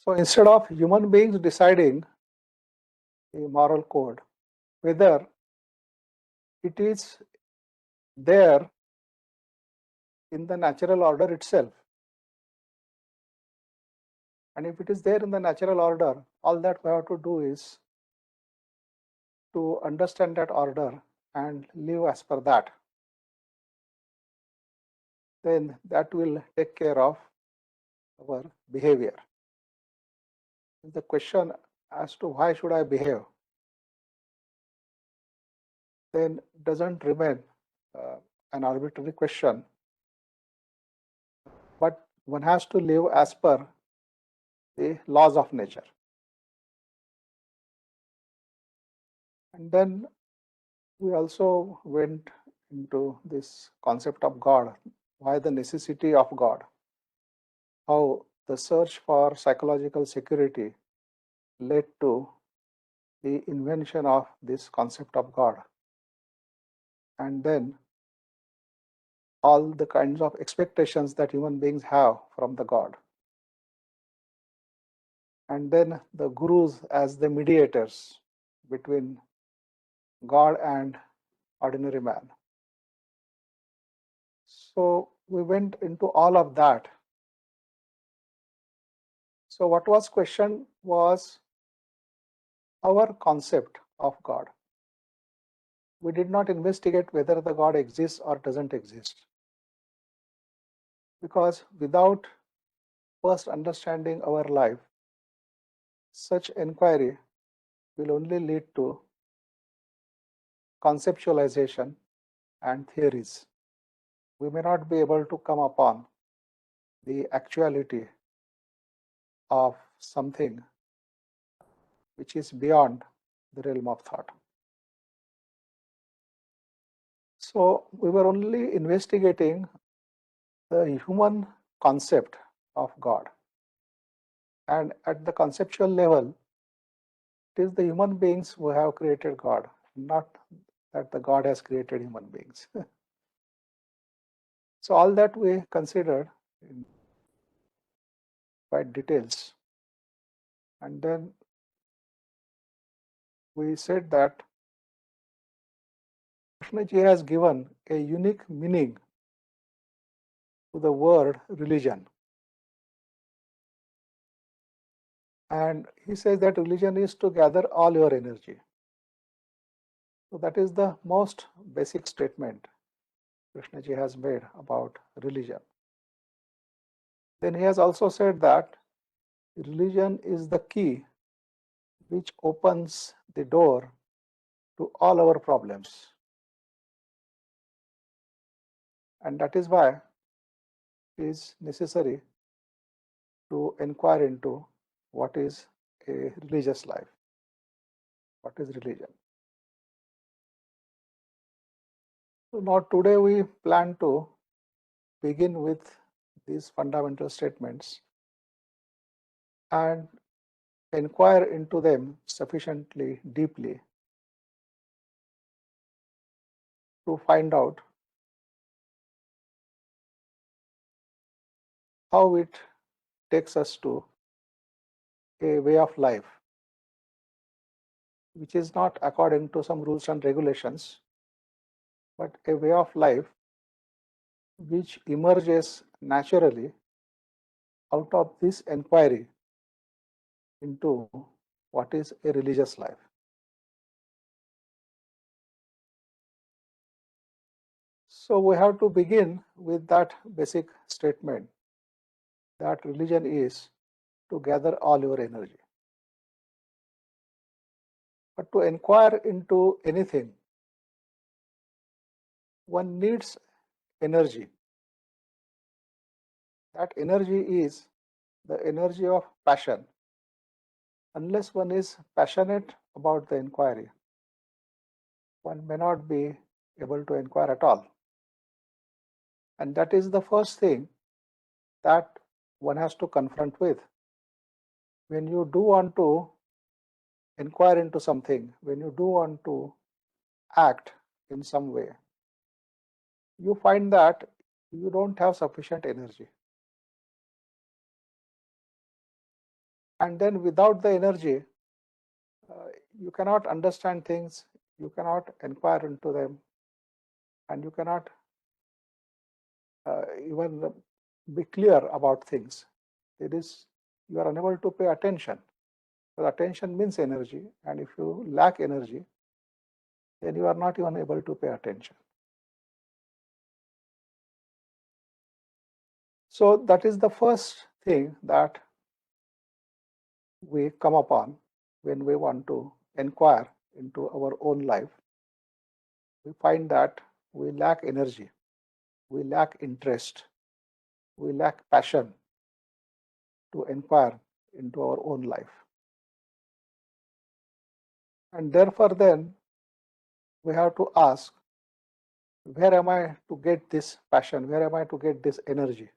So instead of human beings deciding the moral code, whether it is there in the natural order itself, and if it is there in the natural order, all that we have to do is to understand that order and live as per that. Then that will take care of our behavior. The question as to why should I behave then doesn't remain an arbitrary question, but one has to live as per the laws of nature. And then we also went into this concept of God, why the necessity of God, how the search for psychological security led to the invention of this concept of God, and then all the kinds of expectations that human beings have from the God, and then the gurus as the mediators between God and ordinary man. So we went into all of that. So what was questioned was our concept of God. We did not investigate whether the God exists or doesn't exist, because without first understanding our life, such inquiry will only lead to conceptualization and theories. We may not be able to come upon the actuality of something which is beyond the realm of thought. So we were only investigating the human concept of God. And at the conceptual level, it is the human beings who have created God, not that the God has created human beings. So all that we considered in quite details. And then we said that Krishnaji has given a unique meaning to the word religion. And he says that religion is to gather all your energy. So that is the most basic statement Krishnaji has made about religion. Then he has also said that religion is the key which opens the door to all our problems. And that is why it is necessary to inquire into what is a religious life, what is religion. So now today we plan to begin with these fundamental statements and inquire into them sufficiently deeply to find out how it takes us to a way of life which is not according to some rules and regulations, but a way of life which emerges naturally out of this inquiry into what is a religious life. So we have to begin with that basic statement that religion is to gather all your energy. But to inquire into anything, one needs energy. That energy is the energy of passion. Unless one is passionate about the inquiry, one may not be able to inquire at all. And that is the first thing that one has to confront with. When you do want to inquire into something, when you do want to act in some way, you find that you don't have sufficient energy. And then without the energy, you cannot understand things, you cannot inquire into them, and you cannot even be clear about things. You are unable to pay attention. Because attention means energy, and if you lack energy, then you are not even able to pay attention. So that is the first thing that we come upon when we want to inquire into our own life. We find that we lack energy, we lack interest, we lack passion to inquire into our own life. And therefore then we have to ask, where am I to get this passion? Where am I to get this energy?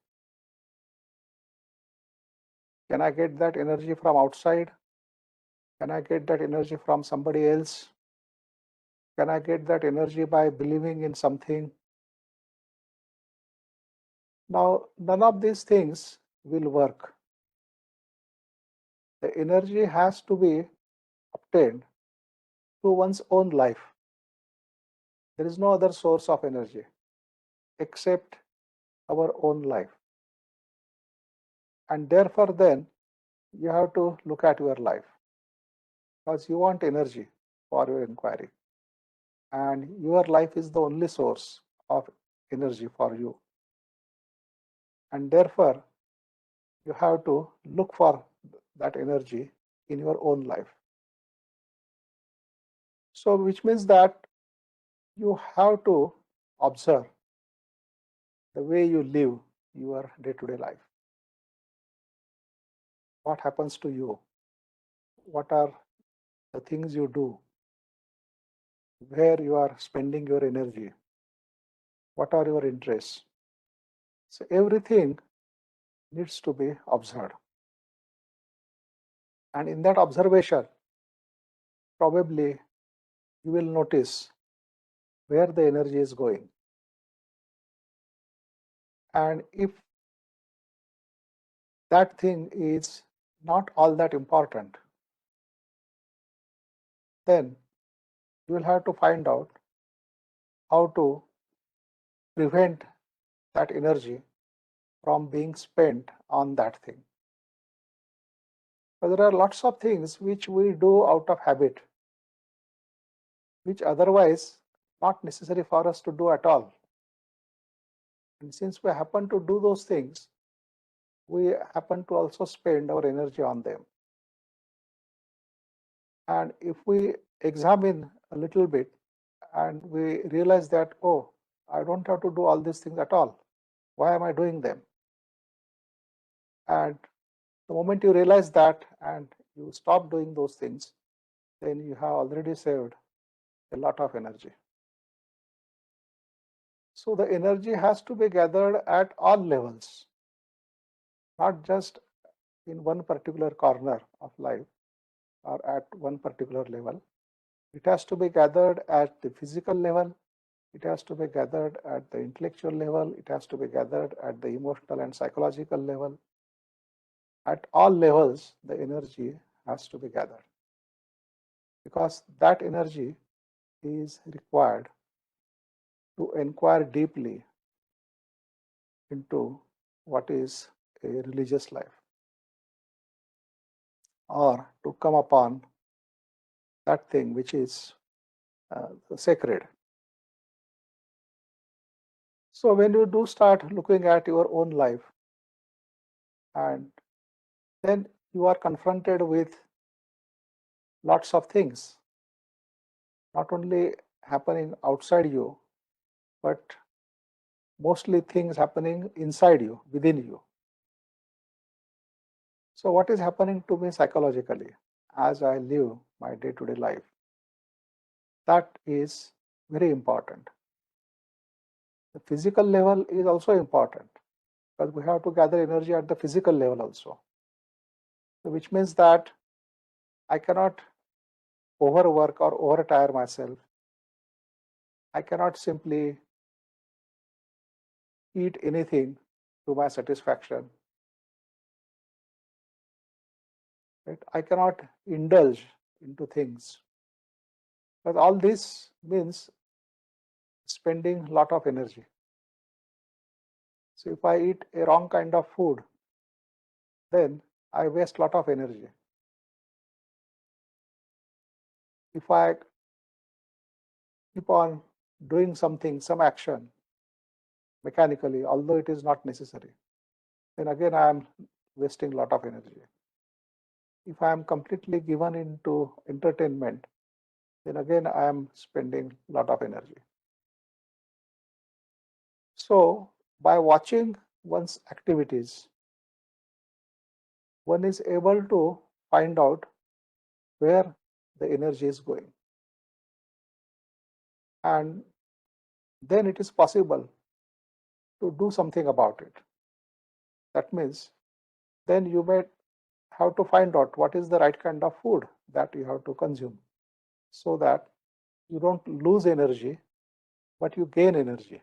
Can I get that energy from outside? Can I get that energy from somebody else? Can I get that energy by believing in something? Now, none of these things will work. The energy has to be obtained through one's own life. There is no other source of energy except our own life. And therefore, then, you have to look at your life because you want energy for your inquiry. And your life is the only source of energy for you. And therefore, you have to look for that energy in your own life. So, which means that you have to observe the way you live your day-to-day life. What happens to you? What are the things you do? Where you are spending your energy? What are your interests? So everything needs to be observed. And in that observation, probably you will notice where the energy is going. And if that thing is not all that important, then you will have to find out how to prevent that energy from being spent on that thing. But there are lots of things which we do out of habit, which otherwise not necessary for us to do at all. And since we happen to do those things, we happen to also spend our energy on them. And if we examine a little bit and we realize that, oh, I don't have to do all these things at all. Why am I doing them? And the moment you realize that and you stop doing those things, then you have already saved a lot of energy. So the energy has to be gathered at all levels, not just in one particular corner of life or at one particular level. It has to be gathered at the physical level, it has to be gathered at the intellectual level, it has to be gathered at the emotional and psychological level. At all levels, the energy has to be gathered because that energy is required to inquire deeply into what is a religious life or to come upon that thing which is sacred. So when you do start looking at your own life, and then you are confronted with lots of things, not only happening outside you, but mostly things happening inside you, within you. So what is happening to me psychologically as I live my day-to-day life? That is very important. The physical level is also important because we have to gather energy at the physical level also. So which means that I cannot overwork or overtire myself. I cannot simply eat anything to my satisfaction. right? I cannot indulge into things. But all this means spending a lot of energy. So if I eat a wrong kind of food, then I waste a lot of energy. If I keep on doing something, some action mechanically, although it is not necessary, then again I am wasting a lot of energy. If I am completely given into entertainment, then again I am spending a lot of energy. So by watching one's activities, one is able to find out where the energy is going. And then it is possible to do something about it. That means then you may have to find out what is the right kind of food that you have to consume so that you don't lose energy, but you gain energy.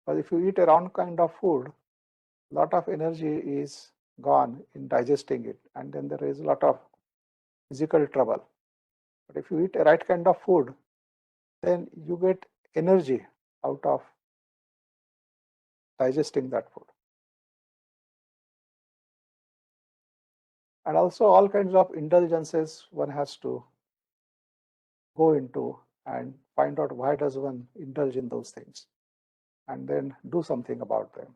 But if you eat a wrong kind of food, a lot of energy is gone in digesting it, and then there is a lot of physical trouble. But if you eat a right kind of food, then you get energy out of digesting that food. And also all kinds of indulgences one has to go into and find out why does one indulge in those things, and then do something about them,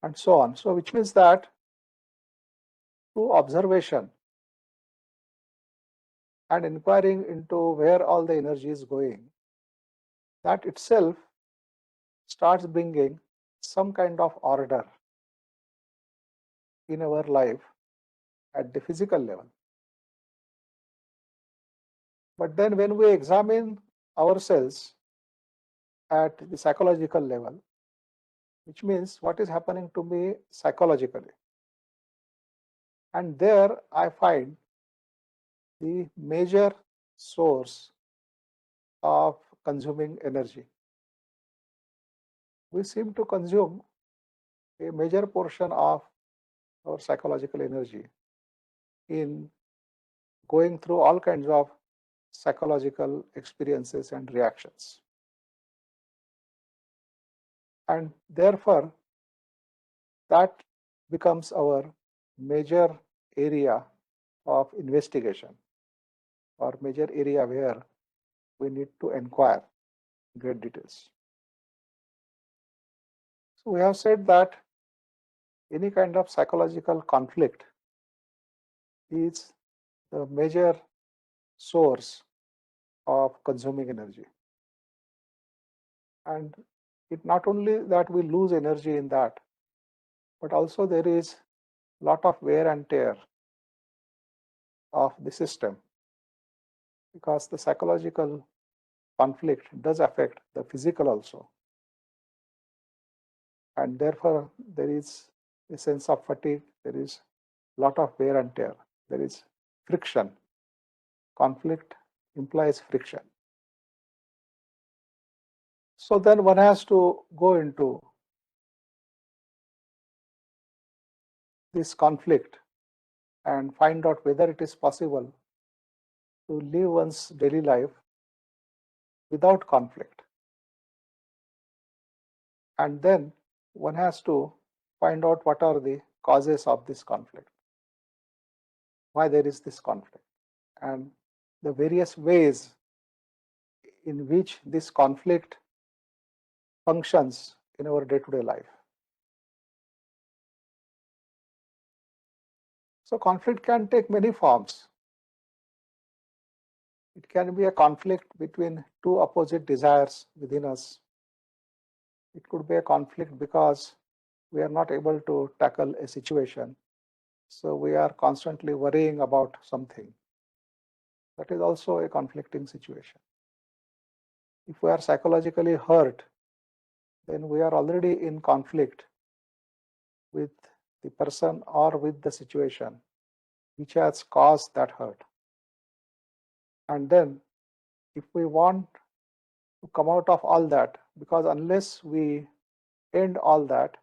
and so on. So which means that through observation and inquiring into where all the energy is going, that itself starts bringing some kind of order in our life at the physical level. But then when we examine ourselves at the psychological level, which means what is happening to me psychologically, and there I find the major source of consuming energy. We seem to consume a major portion of our psychological energy in going through all kinds of psychological experiences and reactions. And therefore, that becomes our major area of investigation, or major area where we need to inquire in great details. So we have said that any kind of psychological conflict is the major source of consuming energy. And it not only that we lose energy in that, but also there is a lot of wear and tear of the system, because the psychological conflict does affect the physical also. And therefore, there is a sense of fatigue, there is a lot of wear and tear, there is friction. Conflict implies friction. So then one has to go into this conflict and find out whether it is possible to live one's daily life without conflict. And then one has to find out what are the causes of this conflict, why there is this conflict, and the various ways in which this conflict functions in our day-to-day life. So conflict can take many forms. It can be a conflict between two opposite desires within us. It could be a conflict because we are not able to tackle a situation, so we are constantly worrying about something. That is also a conflicting situation. If we are psychologically hurt, then we are already in conflict with the person or with the situation which has caused that hurt. And then if we want to come out of all that, because unless we end all that,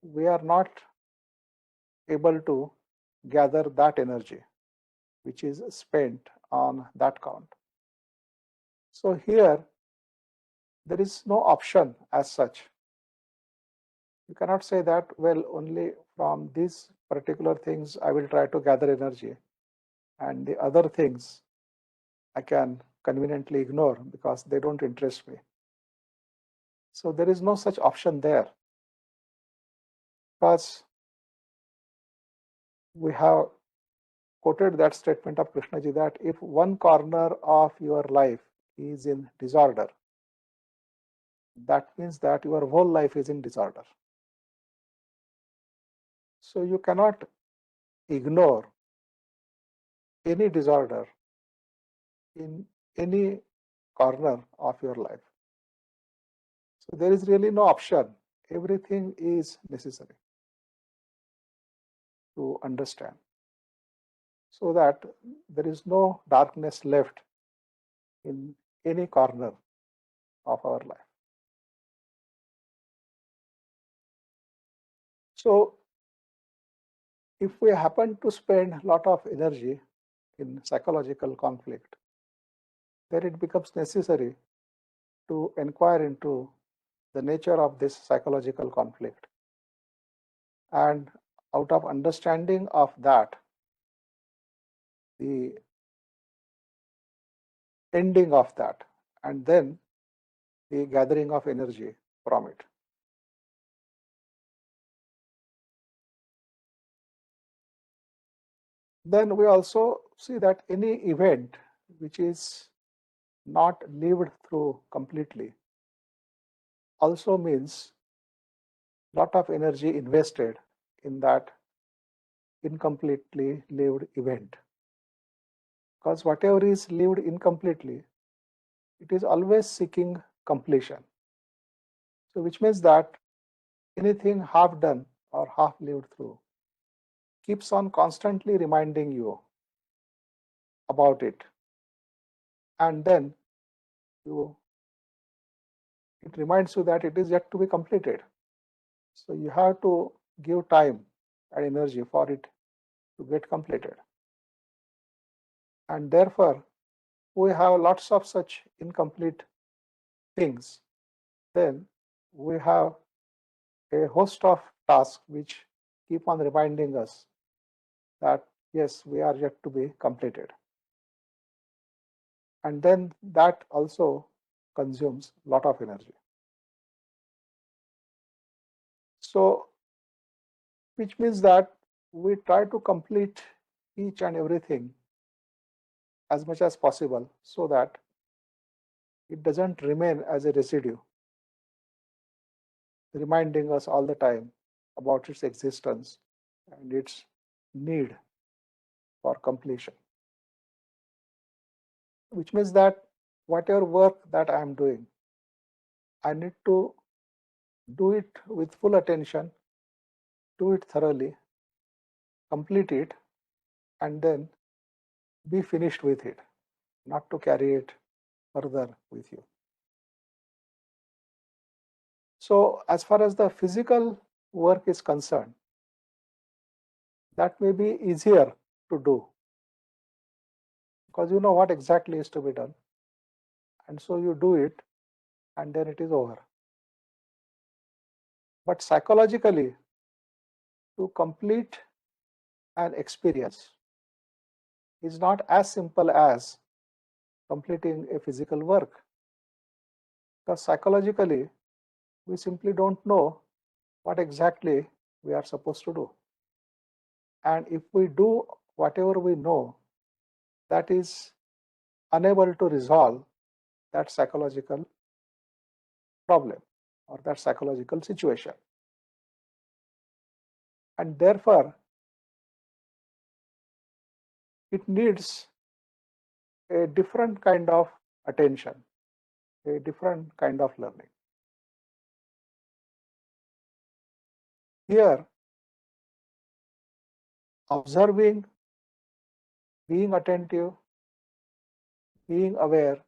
we are not able to gather that energy which is spent on that count. So here there is no option as such. You cannot say that, well, only from these particular things I will try to gather energy, and the other things I can conveniently ignore because they don't interest me. So there is no such option there, because we have quoted that statement of Krishnaji that if one corner of your life is in disorder, that means that your whole life is in disorder. So you cannot ignore any disorder in any corner of your life. So there is really no option. Everything is necessary to understand, so that there is no darkness left in any corner of our life. So if we happen to spend a lot of energy in psychological conflict, then it becomes necessary to inquire into the nature of this psychological conflict. And out of understanding of that, the ending of that, and then the gathering of energy from it. Then we also see that any event which is not lived through completely also means lot of energy invested in that incompletely lived event. Because whatever is lived incompletely, it is always seeking completion. So which means that anything half done or half lived through keeps on constantly reminding you about it, and then it reminds you that it is yet to be completed. So you have to give time and energy for it to get completed. And therefore, we have lots of such incomplete things. Then we have a host of tasks which keep on reminding us that yes, we are yet to be completed. And then that also consumes a lot of energy. So, which means that we try to complete each and everything as much as possible so that it doesn't remain as a residue, reminding us all the time about its existence and its need for completion. Which means that whatever work that I am doing, I need to do it with full attention, do it thoroughly, complete it, and then be finished with it, not to carry it further with you. So as far as the physical work is concerned, that may be easier to do because you know what exactly is to be done, and so you do it and then it is over. But psychologically, to complete an experience is not as simple as completing a physical work, because psychologically we simply don't know what exactly we are supposed to do. And if we do whatever we know, that is unable to resolve that psychological problem or that psychological situation. And therefore, it needs a different kind of attention, a different kind of learning. Here, observing, being attentive, being aware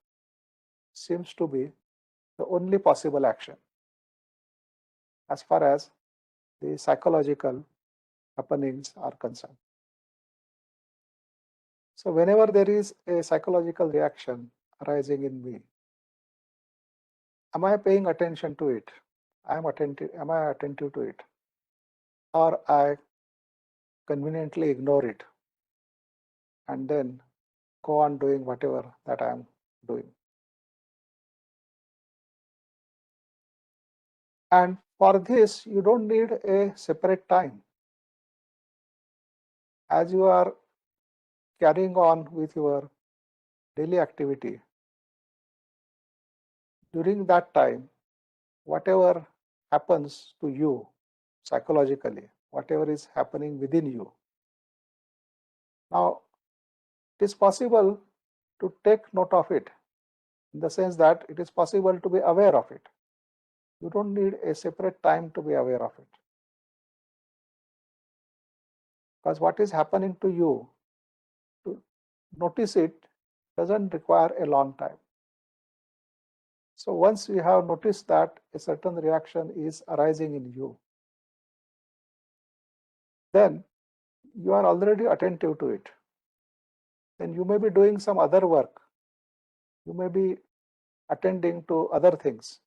seems to be the only possible action as far as the psychological happenings are concerned. So whenever there is a psychological reaction arising in me, am I paying attention to it? Am I attentive to it? Or I conveniently ignore it and then go on doing whatever that I am doing. And for this, you don't need a separate time. As you are carrying on with your daily activity, during that time, whatever happens to you psychologically, whatever is happening within you. Now, it is possible to take note of it in the sense that it is possible to be aware of it. You don't need a separate time to be aware of it. Because what is happening to you, to notice it doesn't require a long time. So once you have noticed that a certain reaction is arising in you, then you are already attentive to it. Then you may be doing some other work. You may be attending to other things.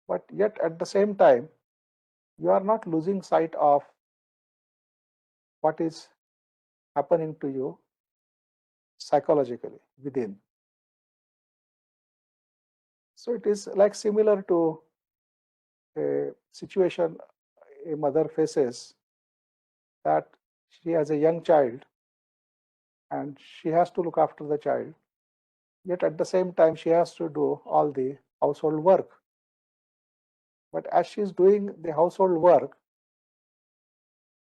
But yet at the same time, you are not losing sight of what is happening to you psychologically within. So it is like similar to a situation a mother faces, that she has a young child and she has to look after the child, yet at the same time she has to do all the household work. But as she is doing the household work,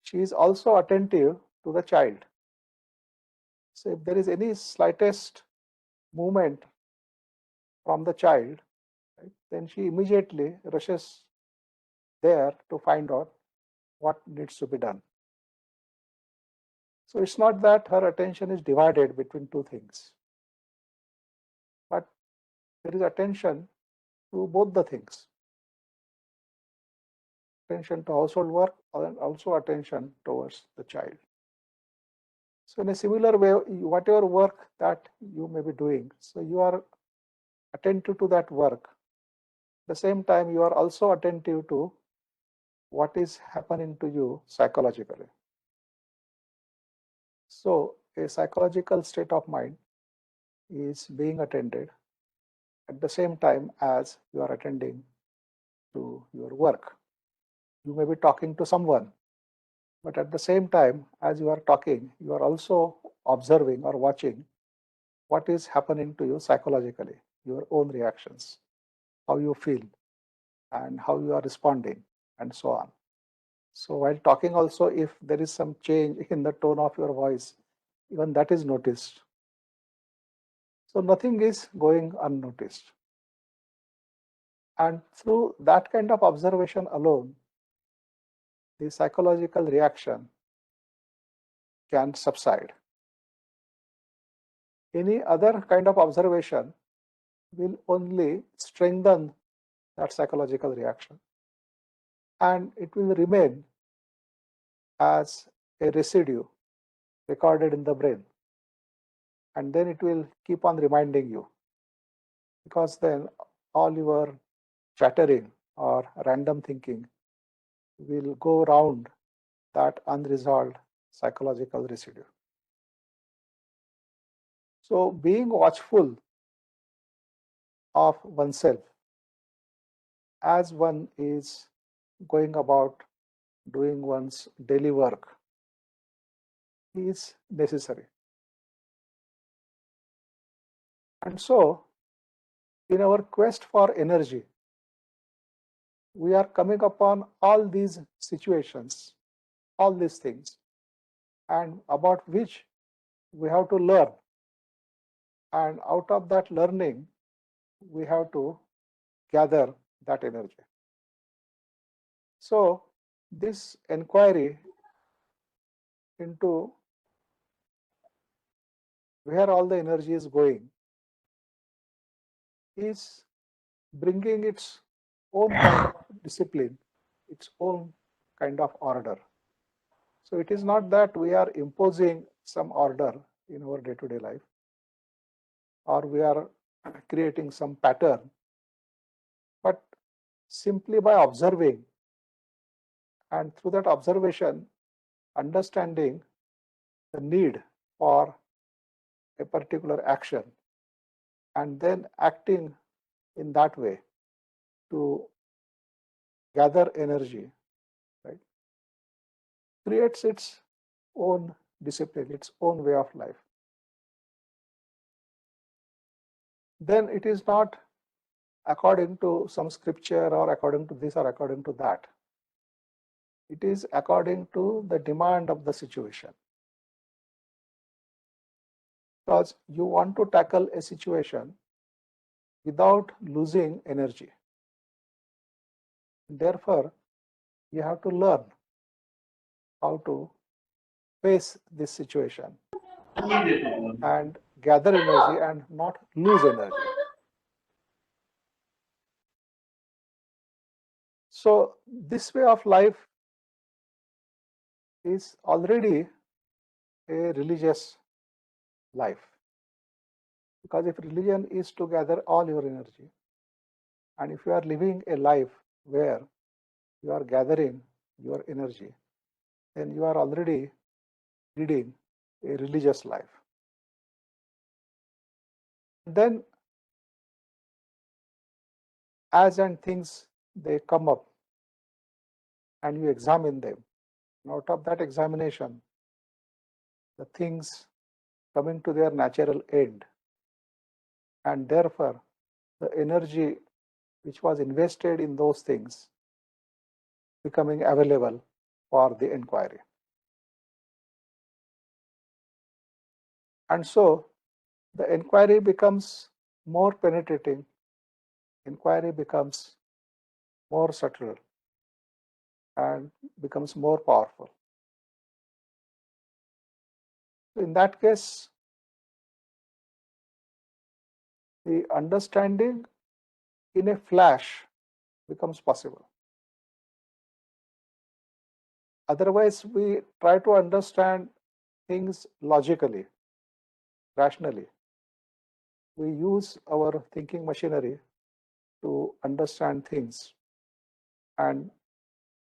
she is also attentive to the child. So if there is any slightest movement from the child, right, then she immediately rushes there to find out what needs to be done. So it's not that her attention is divided between two things, but there is attention to both the things. Attention to household work and also attention towards the child. So in a similar way, whatever work that you may be doing, so you are attentive to that work. At the same time, you are also attentive to what is happening to you psychologically. So a psychological state of mind is being attended at the same time as you are attending to your work. You may be talking to someone, but at the same time as you are talking, you are also observing or watching what is happening to you psychologically, your own reactions, how you feel, and how you are responding, and so on. So while talking also, if there is some change in the tone of your voice, even that is noticed. So nothing is going unnoticed. And through that kind of observation alone, the psychological reaction can subside. Any other kind of observation will only strengthen that psychological reaction, and it will remain as a residue recorded in the brain, and then it will keep on reminding you, because then all your chattering or random thinking will go around that unresolved psychological residue. So being watchful of oneself as one is going about doing one's daily work is necessary. And so, in our quest for energy, we are coming upon all these situations, all these things, and about which we have to learn. And out of that learning, we have to gather that energy. So, this inquiry into where all the energy is going is bringing its own kind of discipline, its own kind of order. So it is not that we are imposing some order in our day-to-day life, or we are creating some pattern, but simply by observing, and through that observation, understanding the need for a particular action, and then acting in that way to gather energy, right, creates its own discipline, its own way of life. Then it is not according to some scripture or according to this or according to that. It is according to the demand of the situation. Because you want to tackle a situation without losing energy. Therefore, you have to learn how to face this situation and gather energy and not lose energy. So this way of life is already a religious life. Because if religion is to gather all your energy, and if you are living a life where you are gathering your energy, then you are already leading a religious life. Then as and things they come up and you examine them, and out of that examination, the things coming to their natural end, and therefore the energy which was invested in those things becoming available for the inquiry. And so the inquiry becomes more penetrating, inquiry becomes more subtle and becomes more powerful. In that case, the understanding in a flash becomes possible. Otherwise, we try to understand things logically, rationally. We use our thinking machinery to understand things. And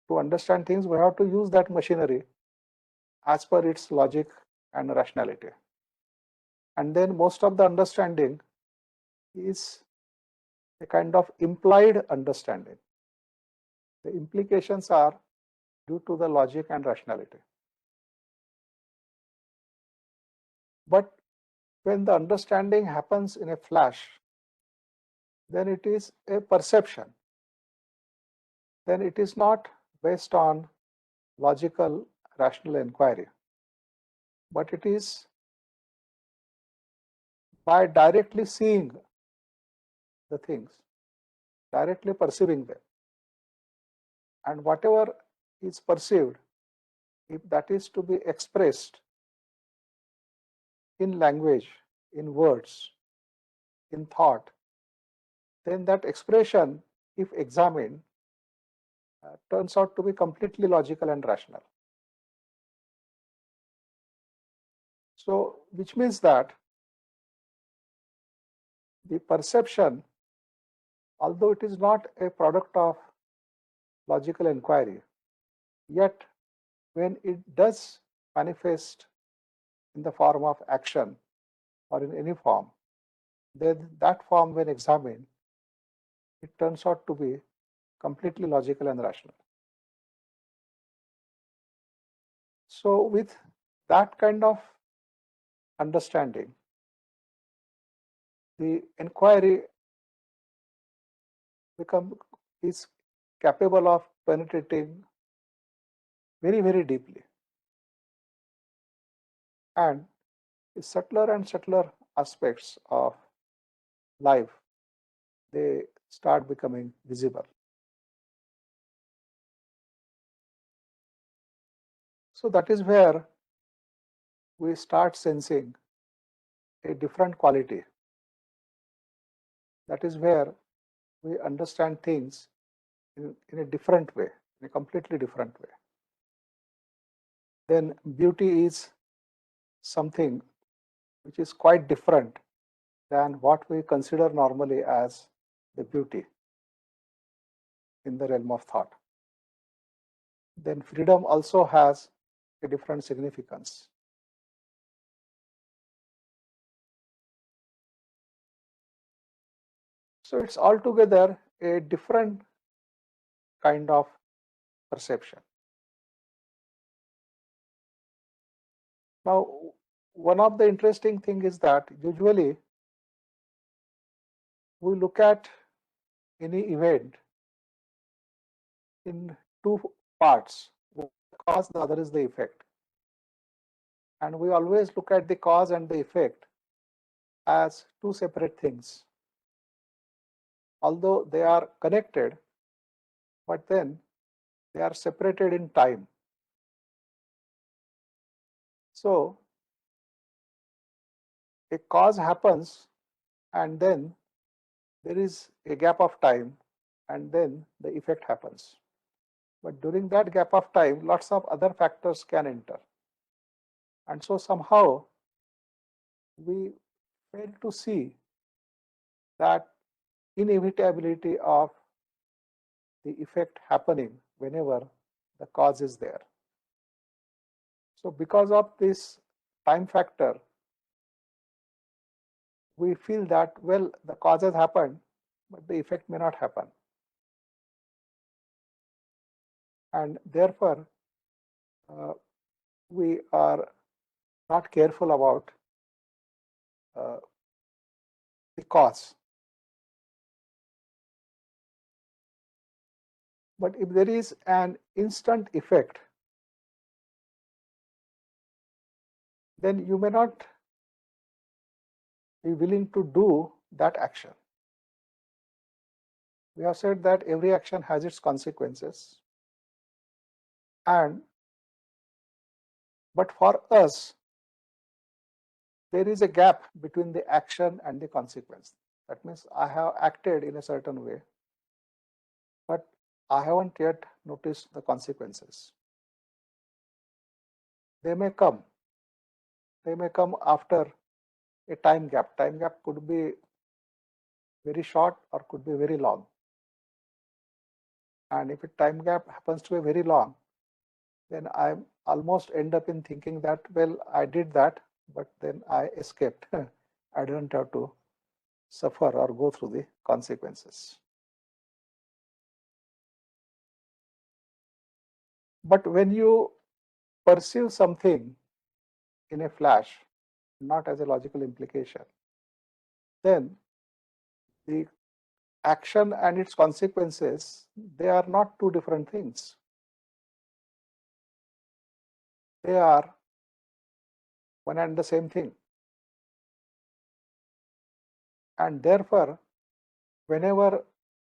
to understand things, we have to use that machinery as per its logic and rationality. And then most of the understanding is a kind of implied understanding. The implications are due to the logic and rationality. But when the understanding happens in a flash, then it is a perception. Then it is not based on logical, rational inquiry, but it is by directly seeing the things, directly perceiving them. And whatever is perceived, if that is to be expressed in language, in words, in thought, then that expression, if examined, turns out to be completely logical and rational. So, which means that the perception, although it is not a product of logical inquiry, yet when it does manifest in the form of action or in any form, then that form, when examined, it turns out to be completely logical and rational. So with that kind of understanding, the inquiry is capable of penetrating very, very deeply. And the subtler and subtler aspects of life, they start becoming visible. So that is where we start sensing a different quality. That is where we understand things in a different way, in a completely different way. then beauty is something which is quite different than what we consider normally as the beauty in the realm of thought. Then freedom also has a different significance. So it's altogether a different kind of perception. Now, one of the interesting things is that usually we look at any event in two parts. One is the cause, the other is the effect. And we always look at the cause and the effect as two separate things. Although they are connected, but then they are separated in time. So a cause happens and then there is a gap of time and then the effect happens. But during that gap of time, lots of other factors can enter. And so somehow we fail to see that inevitability of the effect happening whenever the cause is there. So because of this time factor, we feel that, well, the cause has happened, but the effect may not happen. And therefore, we are not careful about the cause. But if there is an instant effect, then you may not be willing to do that action. We have said that every action has its consequences. But for us, there is a gap between the action and the consequence. That means I have acted in a certain way, but I haven't yet noticed the consequences. They may come. They may come after a time gap. Time gap could be very short or could be very long. And if a time gap happens to be very long, then I almost end up in thinking that, well, I did that, but then I escaped. I didn't have to suffer or go through the consequences. But when you perceive something in a flash, not as a logical implication, then the action and its consequences, they are not two different things. They are one and the same thing. And therefore, whenever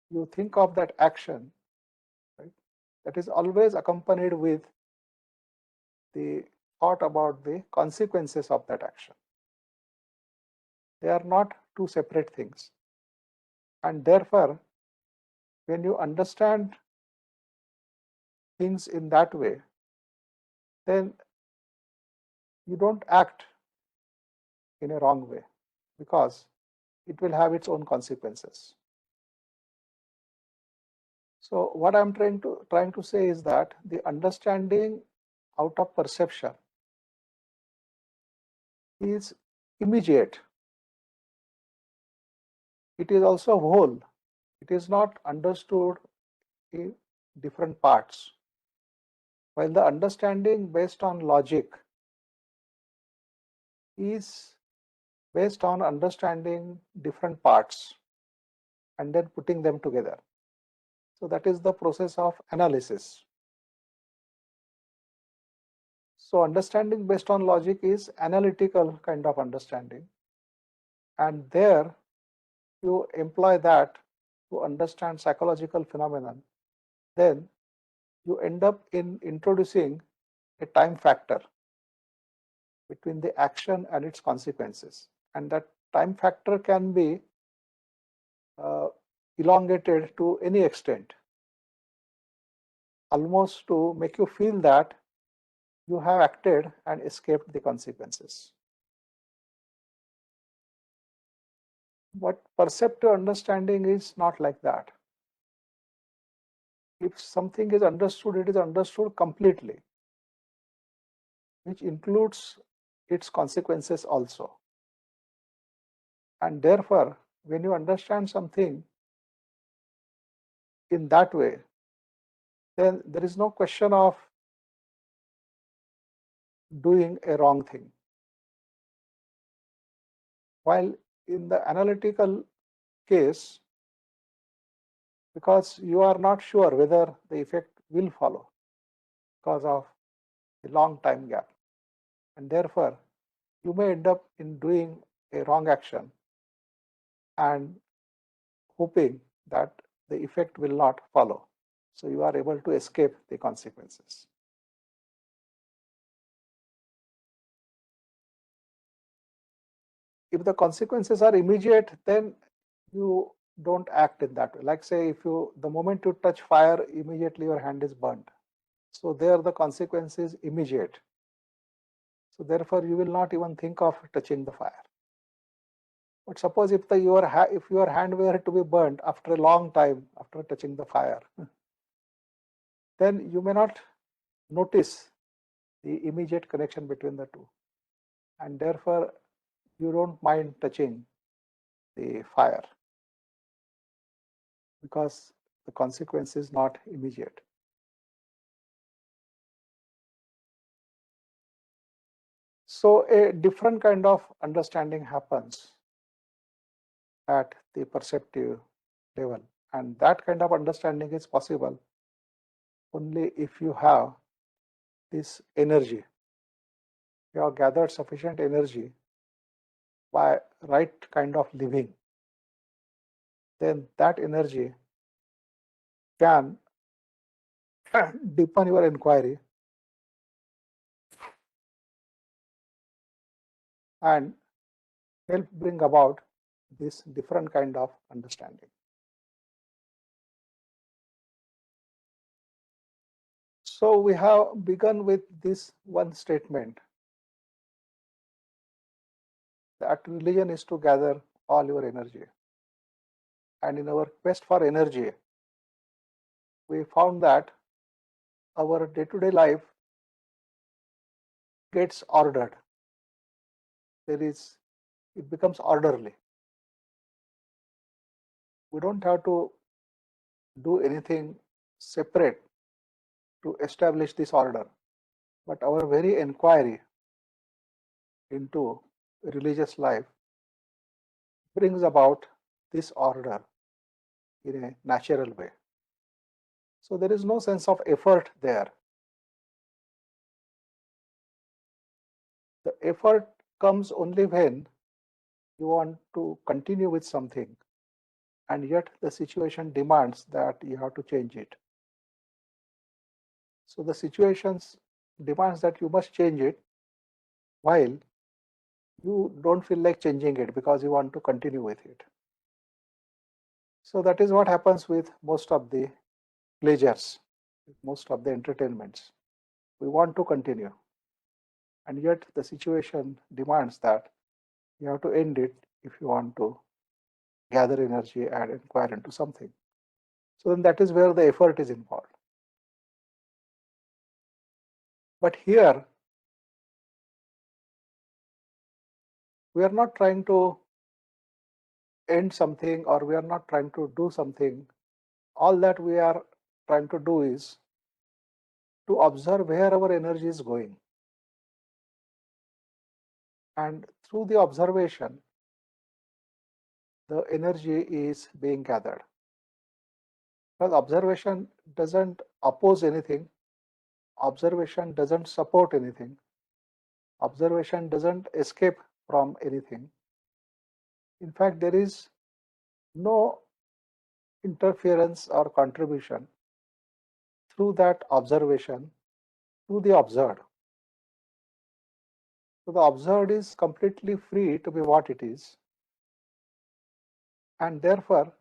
you think of that action, right, that is always accompanied with the thought about the consequences of that action. They are not two separate things. And therefore, when you understand things in that way, then you don't act in a wrong way because it will have its own consequences. So what I'm trying to say is that the understanding out of perception is immediate. It is also whole. It is not understood in different parts. While the understanding based on logic is based on understanding different parts and then putting them together. So that is the process of analysis. So understanding based on logic is analytical kind of understanding. And there you employ that to understand psychological phenomenon, then you end up in introducing a time factor between the action and its consequences. And that time factor can be elongated to any extent, almost to make you feel that you have acted and escaped the consequences. But perceptive understanding is not like that. If something is understood, it is understood completely, which includes its consequences also. And therefore, when you understand something in that way, then there is no question of doing a wrong thing. While in the analytical case, because you are not sure whether the effect will follow because of the long time gap, and therefore you may end up in doing a wrong action and hoping that the effect will not follow. So you are able to escape the consequences. If the consequences are immediate, then you don't act in that way. Like say, if you, the moment you touch fire, immediately your hand is burnt. So there the consequence is immediate. So therefore you will not even think of touching the fire. But suppose if your hand were to be burnt after a long time after touching the fire, then you may not notice the immediate connection between the two, and therefore you don't mind touching the fire because the consequence is not immediate. So a different kind of understanding happens at the perceptive level, and that kind of understanding is possible only if you have this energy. You have gathered sufficient energy by right kind of living, then that energy can deepen your inquiry and help bring about this different kind of understanding. So we have begun with this one statement that religion is to gather all your energy. And in our quest for energy, we found that our day-to-day life gets ordered. It becomes orderly. We don't have to do anything separate to establish this order, but our very inquiry into religious life brings about this order in a natural way. So there is no sense of effort there. The effort comes only when you want to continue with something, and yet the situation demands that you have to change it. So the situations demands that you must change it while you don't feel like changing it because you want to continue with it. So that is what happens with most of the pleasures, most of the entertainments. We want to continue, and yet the situation demands that you have to end it if you want to gather energy and inquire into something. So then that is where the effort is involved. But here, we are not trying to end something or we are not trying to do something. All that we are trying to do is to observe where our energy is going. And through the observation, the energy is being gathered. Because observation doesn't oppose anything, observation doesn't support anything, observation doesn't escape from anything. In fact, there is no interference or contribution through that observation to the observed. So the observed is completely free to be what it is, and therefore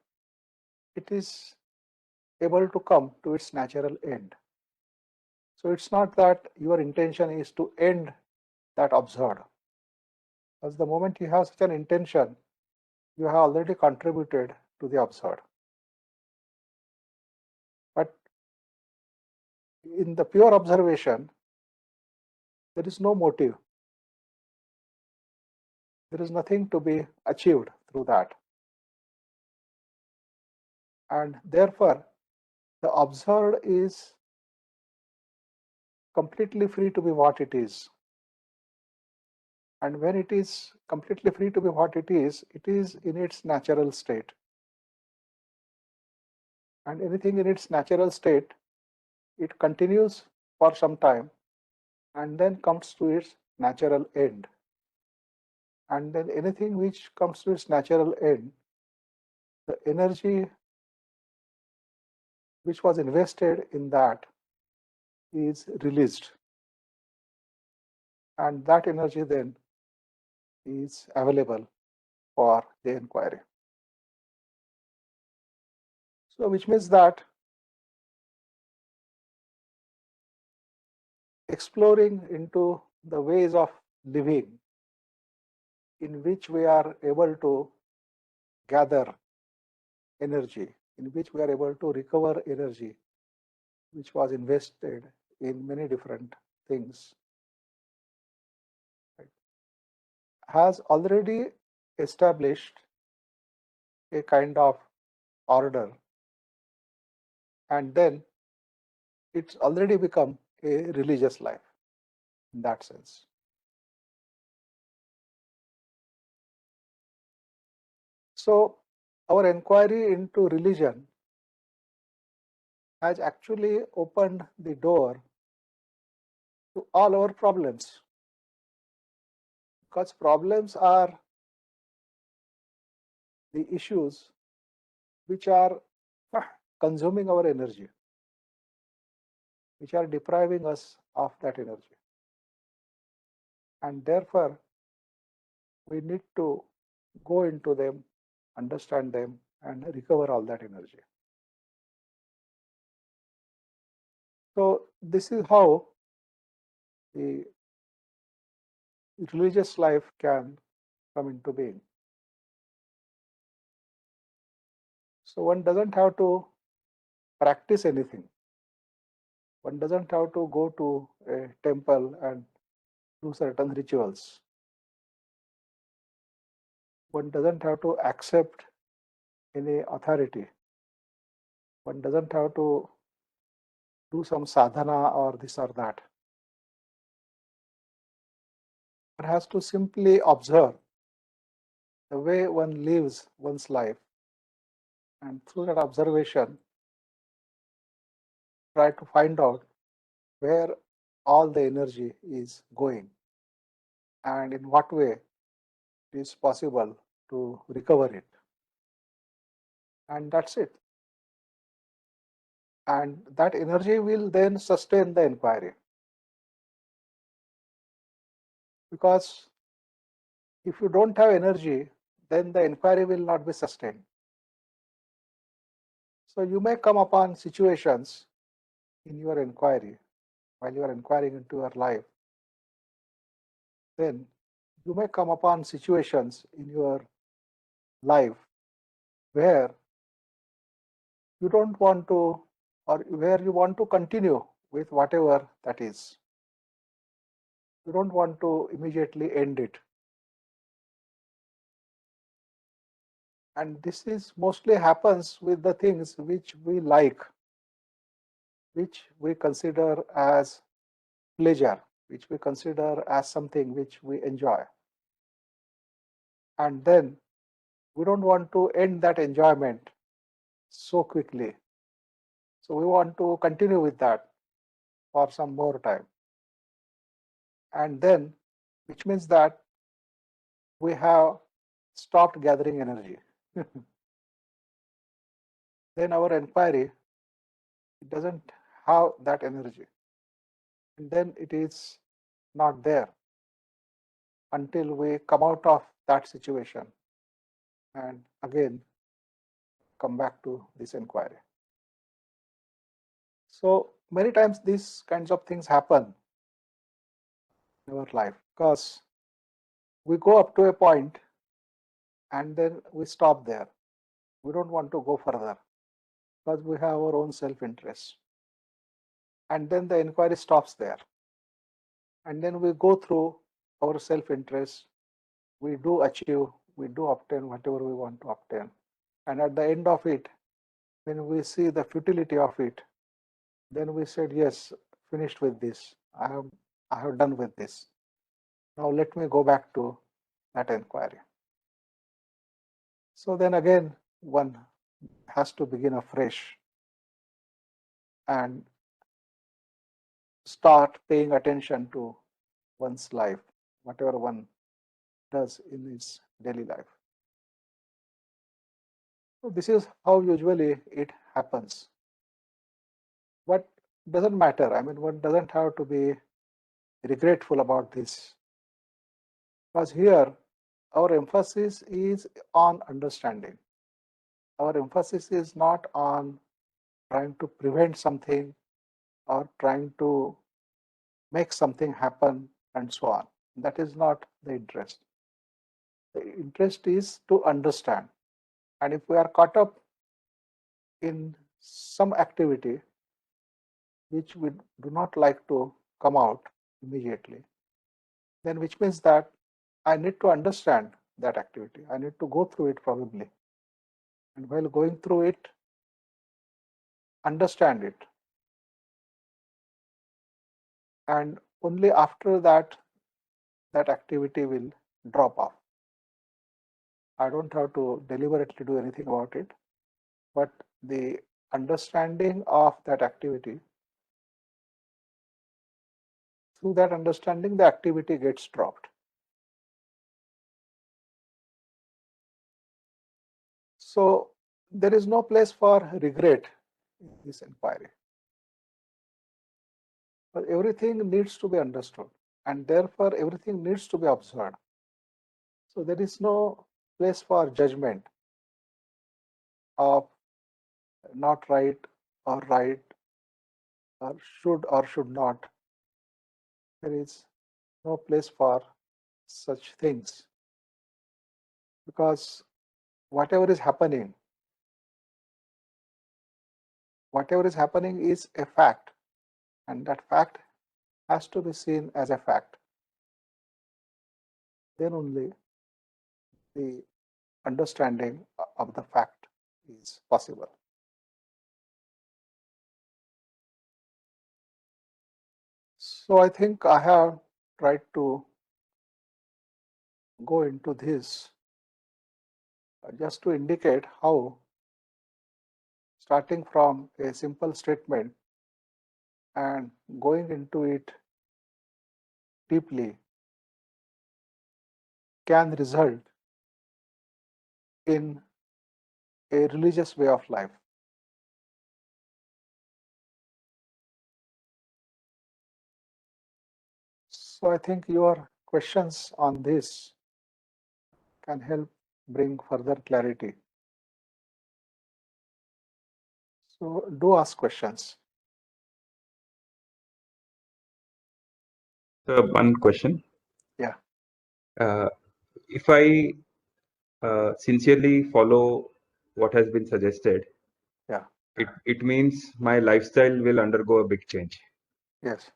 it is able to come to its natural end. So it's not that your intention is to end that observed. Because the moment you have such an intention, you have already contributed to the observed. But in the pure observation, there is no motive. There is nothing to be achieved through that. And therefore, the observed is completely free to be what it is. And when it is completely free to be what it is in its natural state. And anything in its natural state, it continues for some time and then comes to its natural end. And then anything which comes to its natural end, the energy which was invested in that is released. And that energy then is available for the inquiry. So which means that exploring into the ways of living in which we are able to gather energy, in which we are able to recover energy which was invested in many different things, right, has already established a kind of order, and then it's already become a religious life in that sense. So our inquiry into religion has actually opened the door to all our problems, because problems are the issues which are consuming our energy, which are depriving us of that energy. And therefore, we need to go into them, understand them, and recover all that energy. So this is how the religious life can come into being. So one doesn't have to practice anything. One doesn't have to go to a temple and do certain rituals. One doesn't have to accept any authority. One doesn't have to do some sadhana or this or that. One has to simply observe the way one lives one's life, and through that observation, try to find out where all the energy is going and in what way it is possible to recover it. And that's it. And that energy will then sustain the inquiry. Because if you don't have energy, then the inquiry will not be sustained. So you may come upon situations in your inquiry, while you are inquiring into your life, then you may come upon situations in your life where you don't want to, or where you want to continue with whatever that is. You don't want to immediately end it. And this is mostly happens with the things which we like, which we consider as pleasure, which we consider as something which we enjoy. And then we don't want to end that enjoyment so quickly. So we want to continue with that for some more time. And then, which means that we have stopped gathering energy. Then our inquiry, it doesn't have that energy. And then it is not there until we come out of that situation and again come back to this inquiry. So many times these kinds of things happen in our life because we go up to a point and then we stop there. We don't want to go further because we have our own self-interest. And then the inquiry stops there. And then we go through our self-interest. We do achieve, we do obtain whatever we want to obtain. And at the end of it, when we see the futility of it, then we said, yes, finished with this. I have done with this. Now let me go back to that inquiry. So then again, one has to begin afresh and start paying attention to one's life, whatever one does in his daily life. So this is how usually it happens. But doesn't matter. I mean, one doesn't have to be regretful about this. Because here, our emphasis is on understanding. Our emphasis is not on trying to prevent something or trying to make something happen and so on. That is not the interest. The interest is to understand. And if we are caught up in some activity which we do not like to come out immediately, then which means that I need to understand that activity. I need to go through it probably. And while going through it, understand it. And only after that, that activity will drop off. I don't have to deliberately do anything about it, but the understanding of that activity, through that understanding, the activity gets dropped. So there is no place for regret in this inquiry. But everything needs to be understood, and therefore everything needs to be observed. So there is no place for judgment of not right or right, or should not. There is no place for such things, because whatever is happening is a fact, and that fact has to be seen as a fact. Then only the understanding of the fact is possible. So I think I have tried to go into this just to indicate how, starting from a simple statement and going into it deeply, can result in a religious way of life. So I think your questions on this can help bring further clarity. So do ask questions. So one question. Yeah. If I sincerely follow what has been suggested, Yeah. it means my lifestyle will undergo a big change. Yes.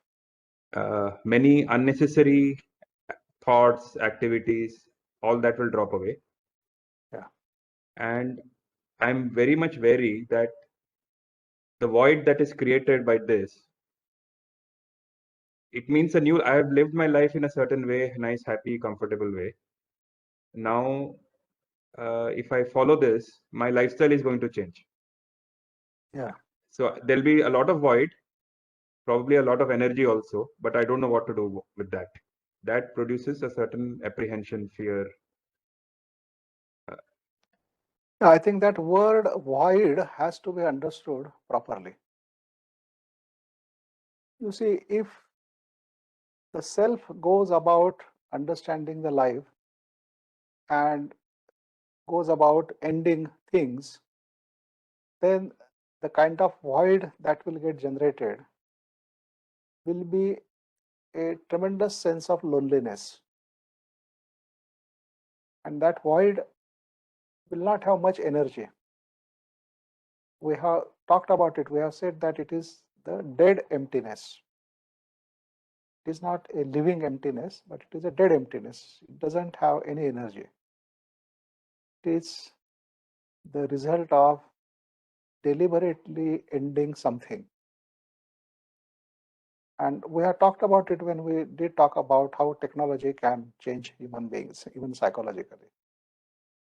Many unnecessary thoughts, activities, all that will drop away. Yeah. And I'm very much wary that the void that is created by this, it means I have lived my life in a certain way, nice, happy, comfortable way. Now, if I follow this, my lifestyle is going to change. Yeah. So there'll be a lot of void, probably a lot of energy also, but I don't know what to do with that. That produces a certain apprehension, fear. I think that word void has to be understood properly. You see, if the self goes about understanding the life and goes about ending things, then the kind of void that will get generated will be a tremendous sense of loneliness. And that void will not have much energy. We have talked about it. We have said that it is the dead emptiness. It is not a living emptiness, but it is a dead emptiness. It doesn't have any energy. It is the result of deliberately ending something. And we have talked about it when we did talk about how technology can change human beings, even psychologically.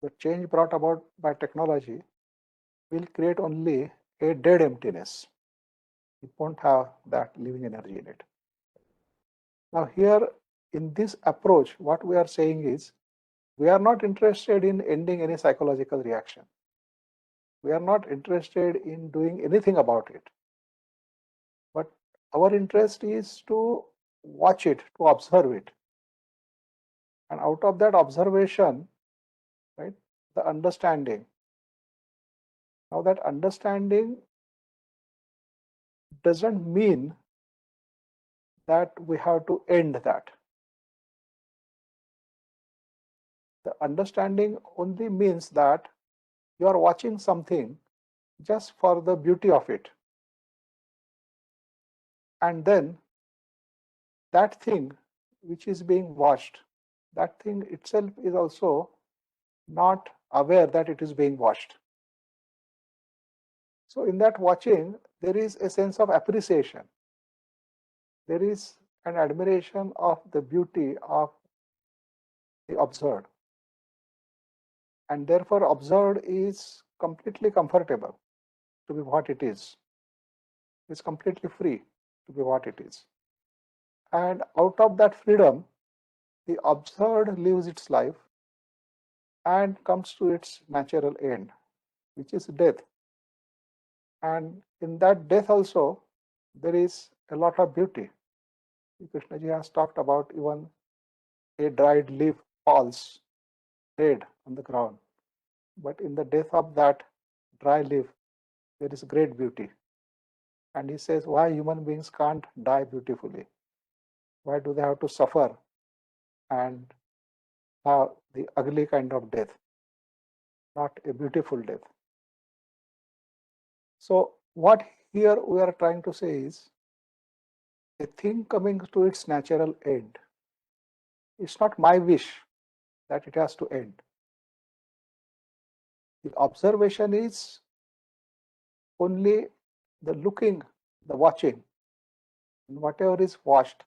The change brought about by technology will create only a dead emptiness. It won't have that living energy in it. Now here, in this approach, what we are saying is, we are not interested in ending any psychological reaction. We are not interested in doing anything about it. But our interest is to watch it, to observe it. And out of that observation, right, the understanding. Now that understanding doesn't mean that we have to end that. The understanding only means that you are watching something just for the beauty of it. And then that thing which is being watched, that thing itself is also not aware that it is being watched. So in that watching, there is a sense of appreciation. There is an admiration of the beauty of the observed. And therefore observed is completely comfortable to be what it is. It's completely free to be what it is. And out of that freedom, the observed lives its life and comes to its natural end, which is death. And in that death also, there is a lot of beauty. Krishnaji has talked about even a dried leaf falls dead on the ground. But in the death of that dry leaf, there is great beauty. And he says, why human beings can't die beautifully? Why do they have to suffer and have the ugly kind of death, not a beautiful death? So what here we are trying to say is, a thing coming to its natural end, it's not my wish that it has to end. The observation is only the looking, the watching, and whatever is watched.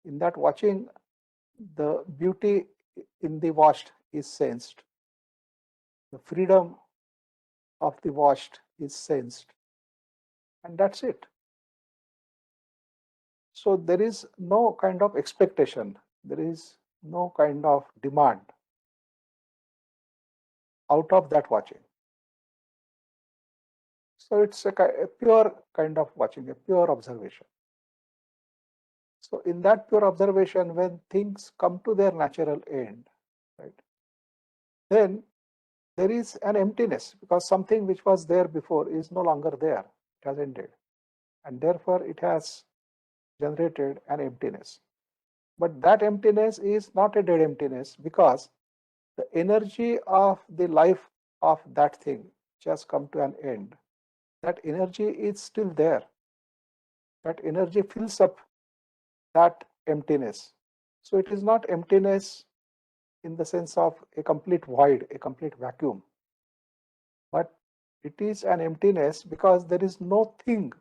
In that watching, the beauty in the watched is sensed. The freedom of the watched is sensed. And that's it. So there is no kind of expectation. There is no kind of demand out of that watching. So it's a pure kind of watching, a pure observation. So in that pure observation, when things come to their natural end, right, then there is an emptiness, because something which was there before is no longer there. It has ended. And therefore it has generated an emptiness. But that emptiness is not a dead emptiness, because the energy of the life of that thing which has come to an end, that energy is still there. That energy fills up that emptiness. So it is not emptiness in the sense of a complete void, a complete vacuum, but it is an emptiness because there is no thing,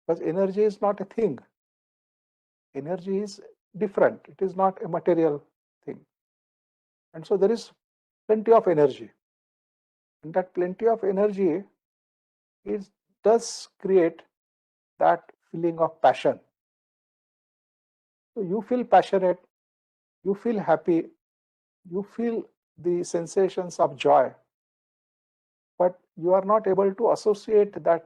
because energy is not a thing. Energy is different. It is not a material thing. And so there is plenty of energy. And that plenty of energy does create that feeling of passion. So you feel passionate, you feel happy, you feel the sensations of joy, but you are not able to associate that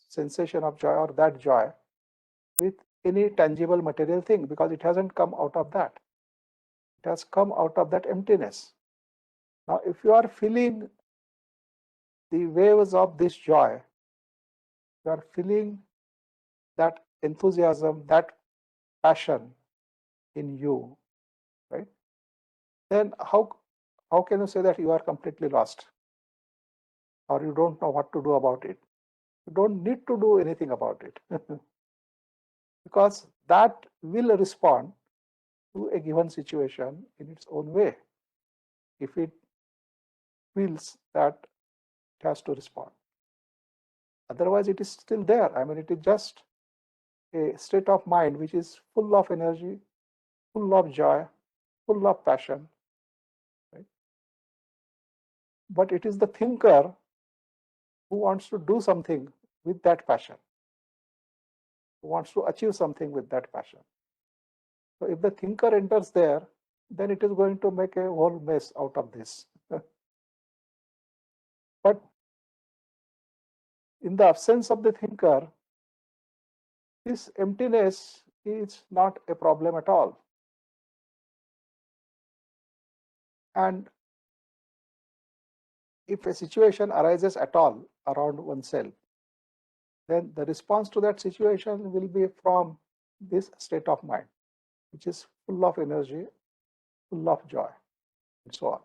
sensation of joy or that joy with any tangible material thing, because it hasn't come out of that. It has come out of that emptiness. Now, if you are feeling the waves of this joy, you are feeling that enthusiasm, that passion in you, right? Then how can you say that you are completely lost or you don't know what to do about it? You don't need to do anything about it because that will respond to a given situation in its own way if it feels that it has to respond. Otherwise, it is still there. I mean, it is just a state of mind which is full of energy, full of joy, full of passion. Right? But it is the thinker who wants to do something with that passion, who wants to achieve something with that passion. So if the thinker enters there, then it is going to make a whole mess out of this. But in the absence of the thinker, this emptiness is not a problem at all. And if a situation arises at all around oneself, then the response to that situation will be from this state of mind, which is full of energy, full of joy, and so on.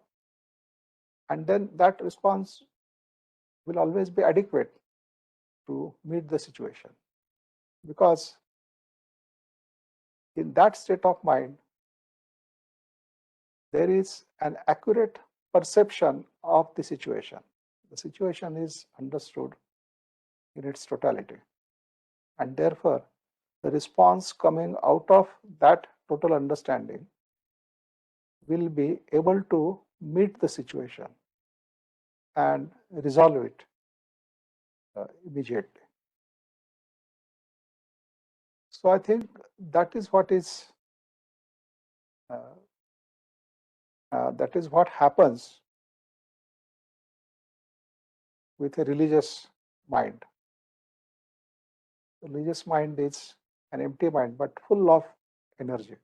And then that response will always be adequate to meet the situation. Because in that state of mind, there is an accurate perception of the situation. The situation is understood in its totality. And therefore, the response coming out of that total understanding will be able to meet the situation and resolve it immediately. So I think that is what is that is what happens with a religious mind. The religious mind is an empty mind, but full of energy.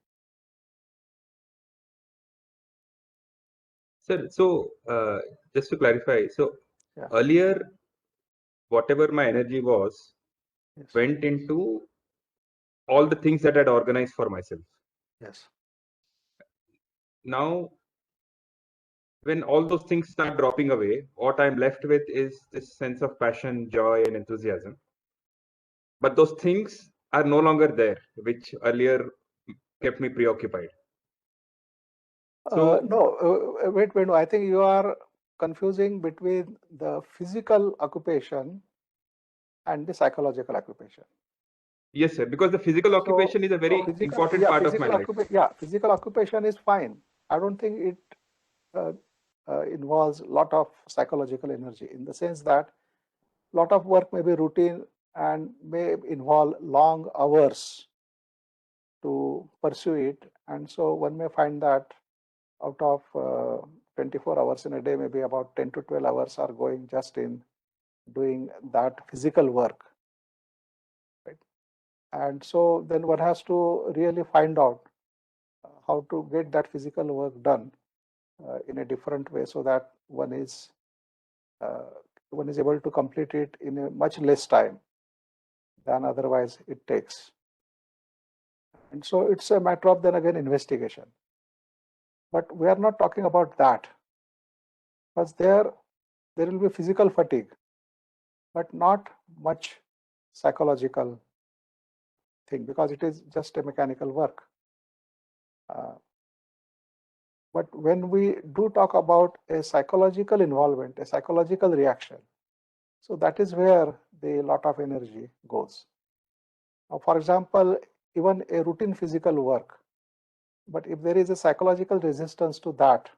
Sir, so just to clarify, so Yeah. earlier, whatever my energy was, Yes. went into all the things that I'd organized for myself. Yes. Now, when all those things start dropping away, what I'm left with is this sense of passion, joy, and enthusiasm. But those things are no longer there, which earlier kept me preoccupied. So, No, wait. I think you are confusing between the physical occupation and the psychological occupation. yes, sir, because the physical So occupation is a very important part of my life. physical occupation is fine. I don't think it involves a lot of psychological energy in the sense that a lot of work may be routine and may involve long hours to pursue it. And so one may find that out of 24 hours in a day, maybe about 10 to 12 hours are going just in doing that physical work. Right? And so then one has to really find out how to get that physical work done in a different way so that one is able to complete it in a much less time than otherwise it takes. And so it's a matter of then again investigation. But we are not talking about that because there will be physical fatigue, but not much psychological thing because it is just a mechanical work. But when we do talk about a psychological involvement, a psychological reaction, so that is where the lot of energy goes. Now, for example, even a routine physical work, but if there is a psychological resistance to that,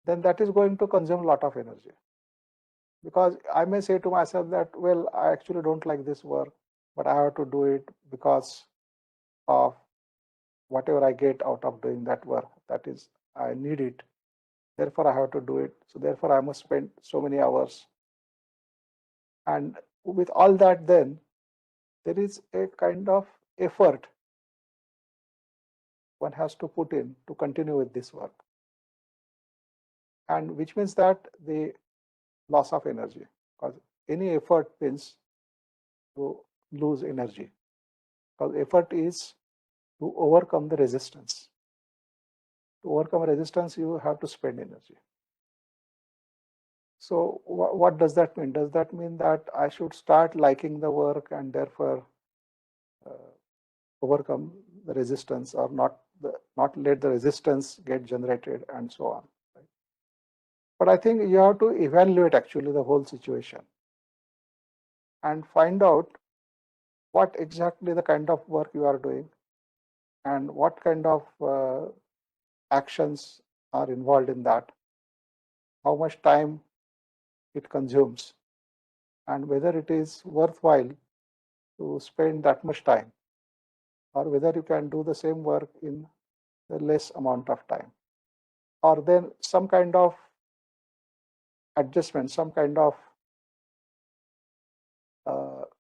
then that is going to consume a lot of energy. Because I may say to myself that, well, I actually don't like this work, but I have to do it because of whatever I get out of doing that work. That is, I need it. Therefore, I have to do it. So therefore, I must spend so many hours. And with all that, then there is a kind of effort one has to put in to continue with this work. And which means that the loss of energy, because any effort means to lose energy. because effort is to overcome the resistance. To overcome resistance, you have to spend energy. So what does that mean? Does that mean that I should start liking the work and therefore overcome the resistance, or not let the resistance get generated and so on? Right? But I think you have to evaluate actually the whole situation and find out what exactly the kind of work you are doing and what kind of actions are involved in that, how much time it consumes, and whether it is worthwhile to spend that much time, or whether you can do the same work in a less amount of time, or then some kind of adjustment, some kind of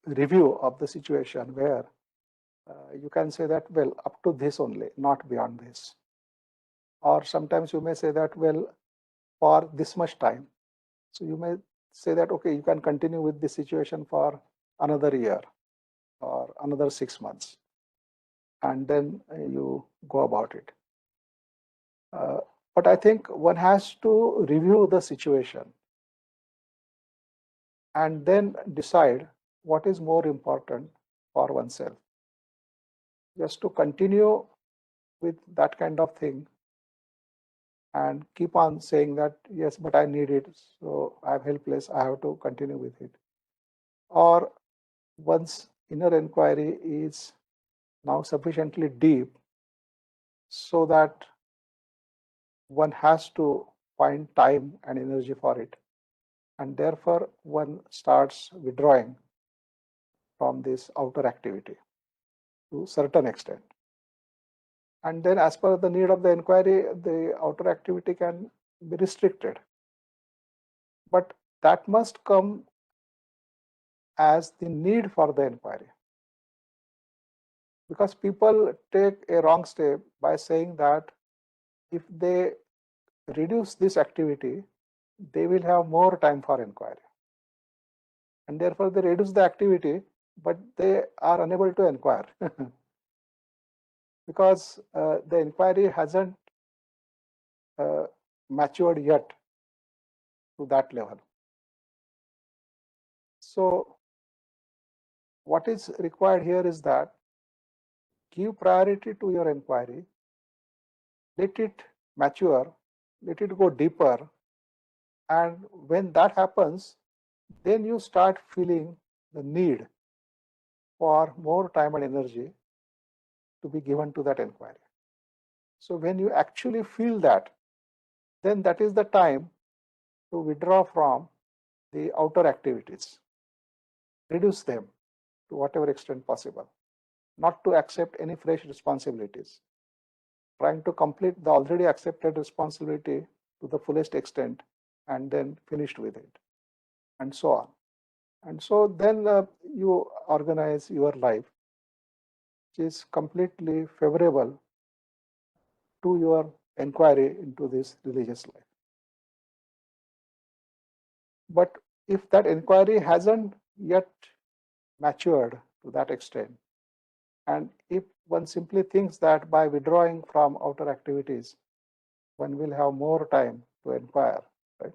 review of the situation where you can say that, well, up to this only, not beyond this. Or sometimes you may say that, well, for this much time. So you may say that, okay, you can continue with this situation for another year or another 6 months, and then you go about it. But I think one has to review the situation and then decide what is more important for oneself. Just to continue with that kind of thing and keep on saying that, yes, but I need it, so I'm helpless, I have to continue with it. Or one's inner inquiry is now sufficiently deep so that one has to find time and energy for it, and therefore one starts withdrawing from this outer activity to a certain extent. And then as per the need of the inquiry, the outer activity can be restricted. But that must come as the need for the inquiry. Because people take a wrong step by saying that if they reduce this activity, they will have more time for inquiry. And therefore they reduce the activity, but they are unable to inquire because the inquiry hasn't matured yet to that level. So what is required here is that give priority to your inquiry, let it mature, let it go deeper, and when that happens, then you start feeling the need for more time and energy to be given to that inquiry. So when you actually feel that, then that is the time to withdraw from the outer activities, reduce them to whatever extent possible, not to accept any fresh responsibilities, trying to complete the already accepted responsibility to the fullest extent and then finished with it, and so on. And so then you organize your life, which is completely favorable to your inquiry into this religious life. But if that inquiry hasn't yet matured to that extent, and if one simply thinks that by withdrawing from outer activities, one will have more time to inquire, right?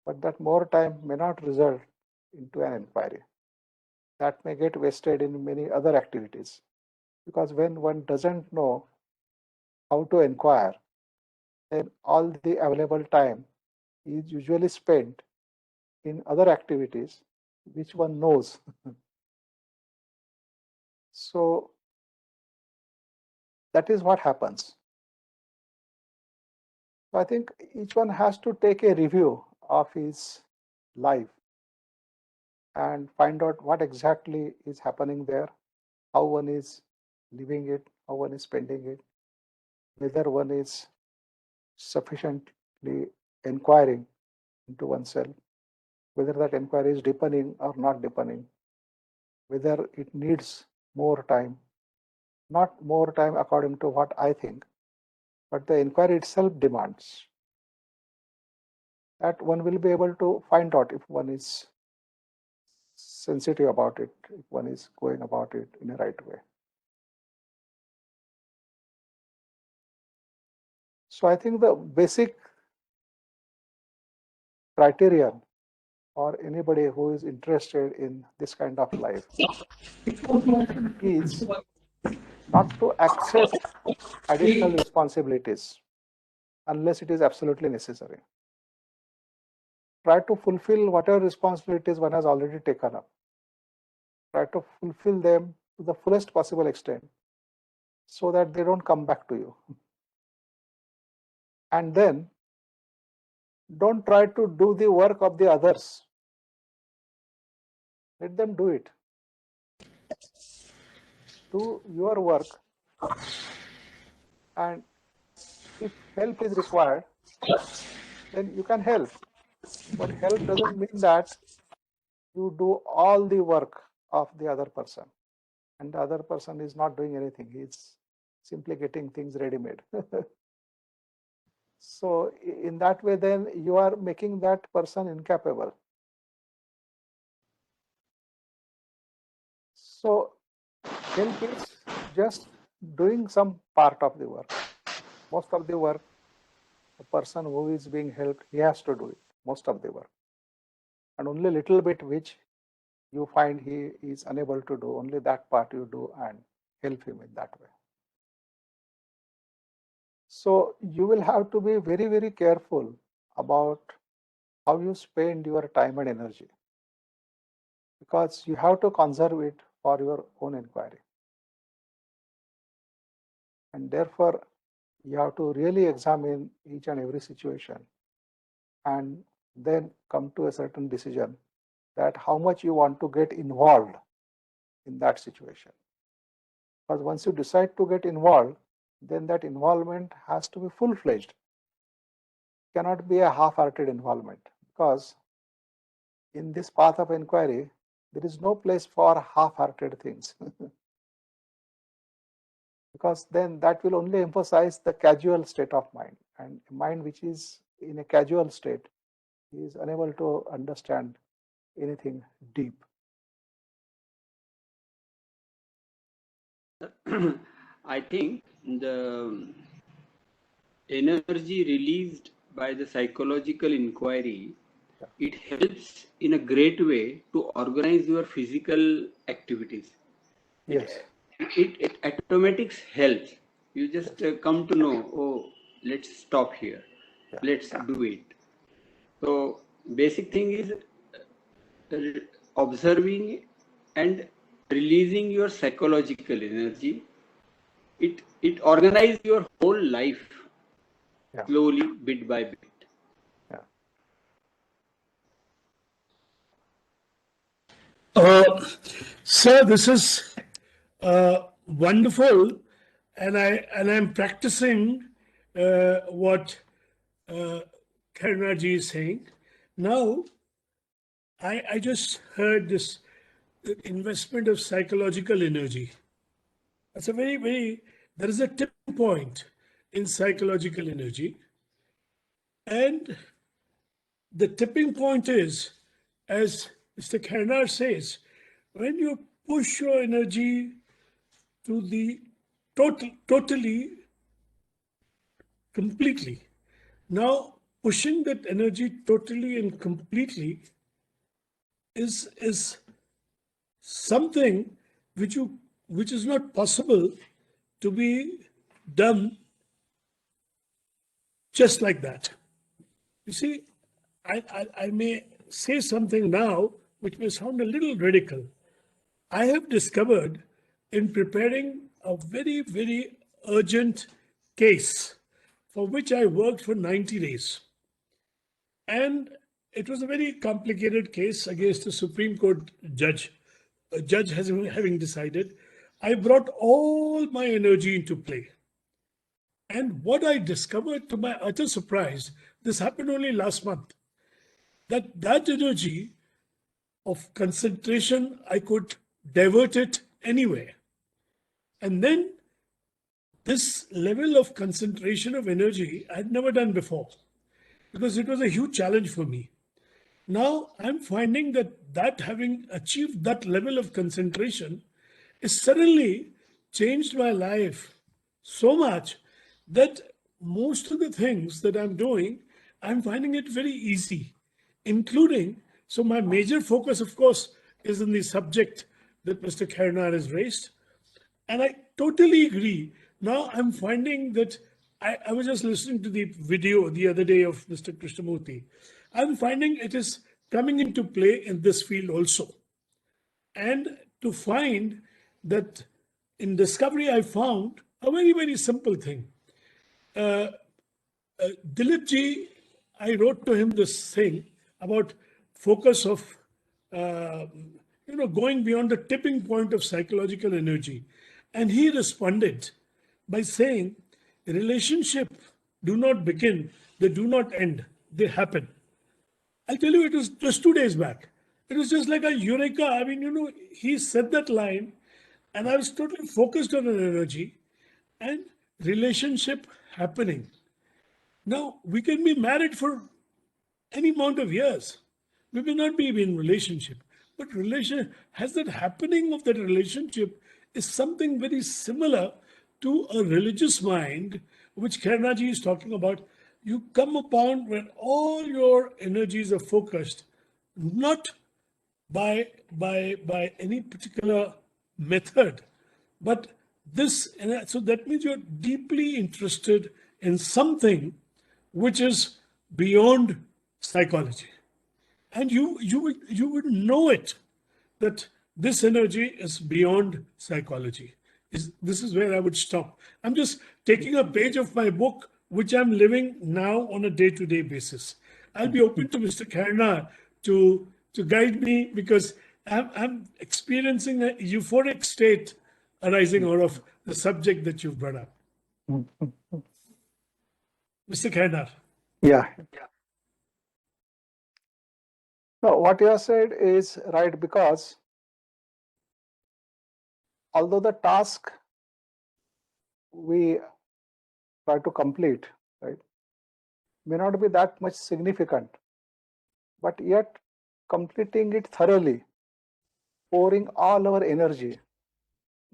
But that more time may not result into an inquiry. That may get wasted in many other activities. Because when one doesn't know how to inquire, then all the available time is usually spent in other activities which one knows. So that is what happens. So I think each one has to take a review of his life and find out what exactly is happening there, how one is living it, how one is spending it, whether one is sufficiently inquiring into oneself, whether that inquiry is deepening or not deepening, whether it needs more time, not more time according to what I think, but the inquiry itself demands. That one will be able to find out if one is sensitive about it, if one is going about it in a right way. So I think the basic criterion for anybody who is interested in this kind of life is not to accept additional responsibilities unless it is absolutely necessary. Try to fulfill whatever responsibilities one has already taken up. Try to fulfill them to the fullest possible extent so that they don't come back to you. And then don't try to do the work of the others. Let them do it. Do your work, and if help is required, then you can help. But help doesn't mean that you do all the work of the other person and the other person is not doing anything. He's simply getting things ready-made. So in that way, then you are making that person incapable. So help is just doing some part of the work. Most of the work, the person who is being helped, he has to do it, most of the work. And only little bit which you find he is unable to do, only that part you do and help him in that way. So you will have to be very, very careful about how you spend your time and energy, because you have to conserve it for your own inquiry. And therefore, you have to really examine each and every situation and then come to a certain decision that how much you want to get involved in that situation. Because once you decide to get involved, then that involvement has to be full-fledged. It cannot be a half-hearted involvement, because in this path of inquiry, there is no place for half-hearted things. Because then that will only emphasize the casual state of mind, and a mind which is in a casual state is unable to understand anything deep. I think the energy released by the psychological inquiry, it helps in a great way to organize your physical activities. Yes. It automatics helps. You just come to know, oh, let's stop here. Let's do it. So basic thing is observing and releasing your psychological energy. It organizes your whole life slowly, bit by bit. Sir, this is wonderful, and I'm practicing what Karnaji is saying. Now, I just heard this investment of psychological energy. That's a there is a tipping point in psychological energy. And the tipping point is, as Mr. Karnar says, when you push your energy to the totally, completely. Now, pushing that energy totally and completely is something which is not possible to be done just like that. You see, I may say something now which may sound a little radical. I have discovered in preparing a very, very urgent case for which I worked for 90 days. And it was a very complicated case against a Supreme Court judge. A judge having decided, I brought all my energy into play. And what I discovered, to my utter surprise, this happened only last month, that energy of concentration, I could divert it anywhere. And then this level of concentration of energy I had never done before, because it was a huge challenge for me. Now I'm finding that having achieved that level of concentration has suddenly changed my life so much that most of the things that I'm doing, I'm finding it very easy, including, so my major focus, of course, is in the subject that Mr. Karnar has raised. And I totally agree. Now I'm finding that I was just listening to the video the other day of Mr. Krishnamurti. I'm finding it is coming into play in this field also. And to find that in discovery, I found a very, very simple thing. Dilip ji, I wrote to him this thing about focus of, going beyond the tipping point of psychological energy. And he responded by saying, relationship do not begin, they do not end, they happen. I'll tell you, it was just 2 days back. It was just like a eureka. I mean, he said that line, and I was totally focused on an energy and relationship happening. Now, we can be married for any amount of years. We may not be in relationship, but has that happening of that relationship is something very similar to a religious mind, which Karnaji is talking about. You come upon when all your energies are focused, not by any particular method, but this. So that means you're deeply interested in something which is beyond psychology, and you would know it, that this energy is beyond psychology. This is where I would stop. I'm just taking a page of my book, which I'm living now on a day-to-day basis. I'll be open to Mr. Karnar to guide me, because I'm experiencing a euphoric state arising out of the subject that you've brought up. Mr. Karnar. Yeah. No, what you have said is right, because although the task we try to complete, right, may not be that much significant, but yet completing it thoroughly, pouring all our energy,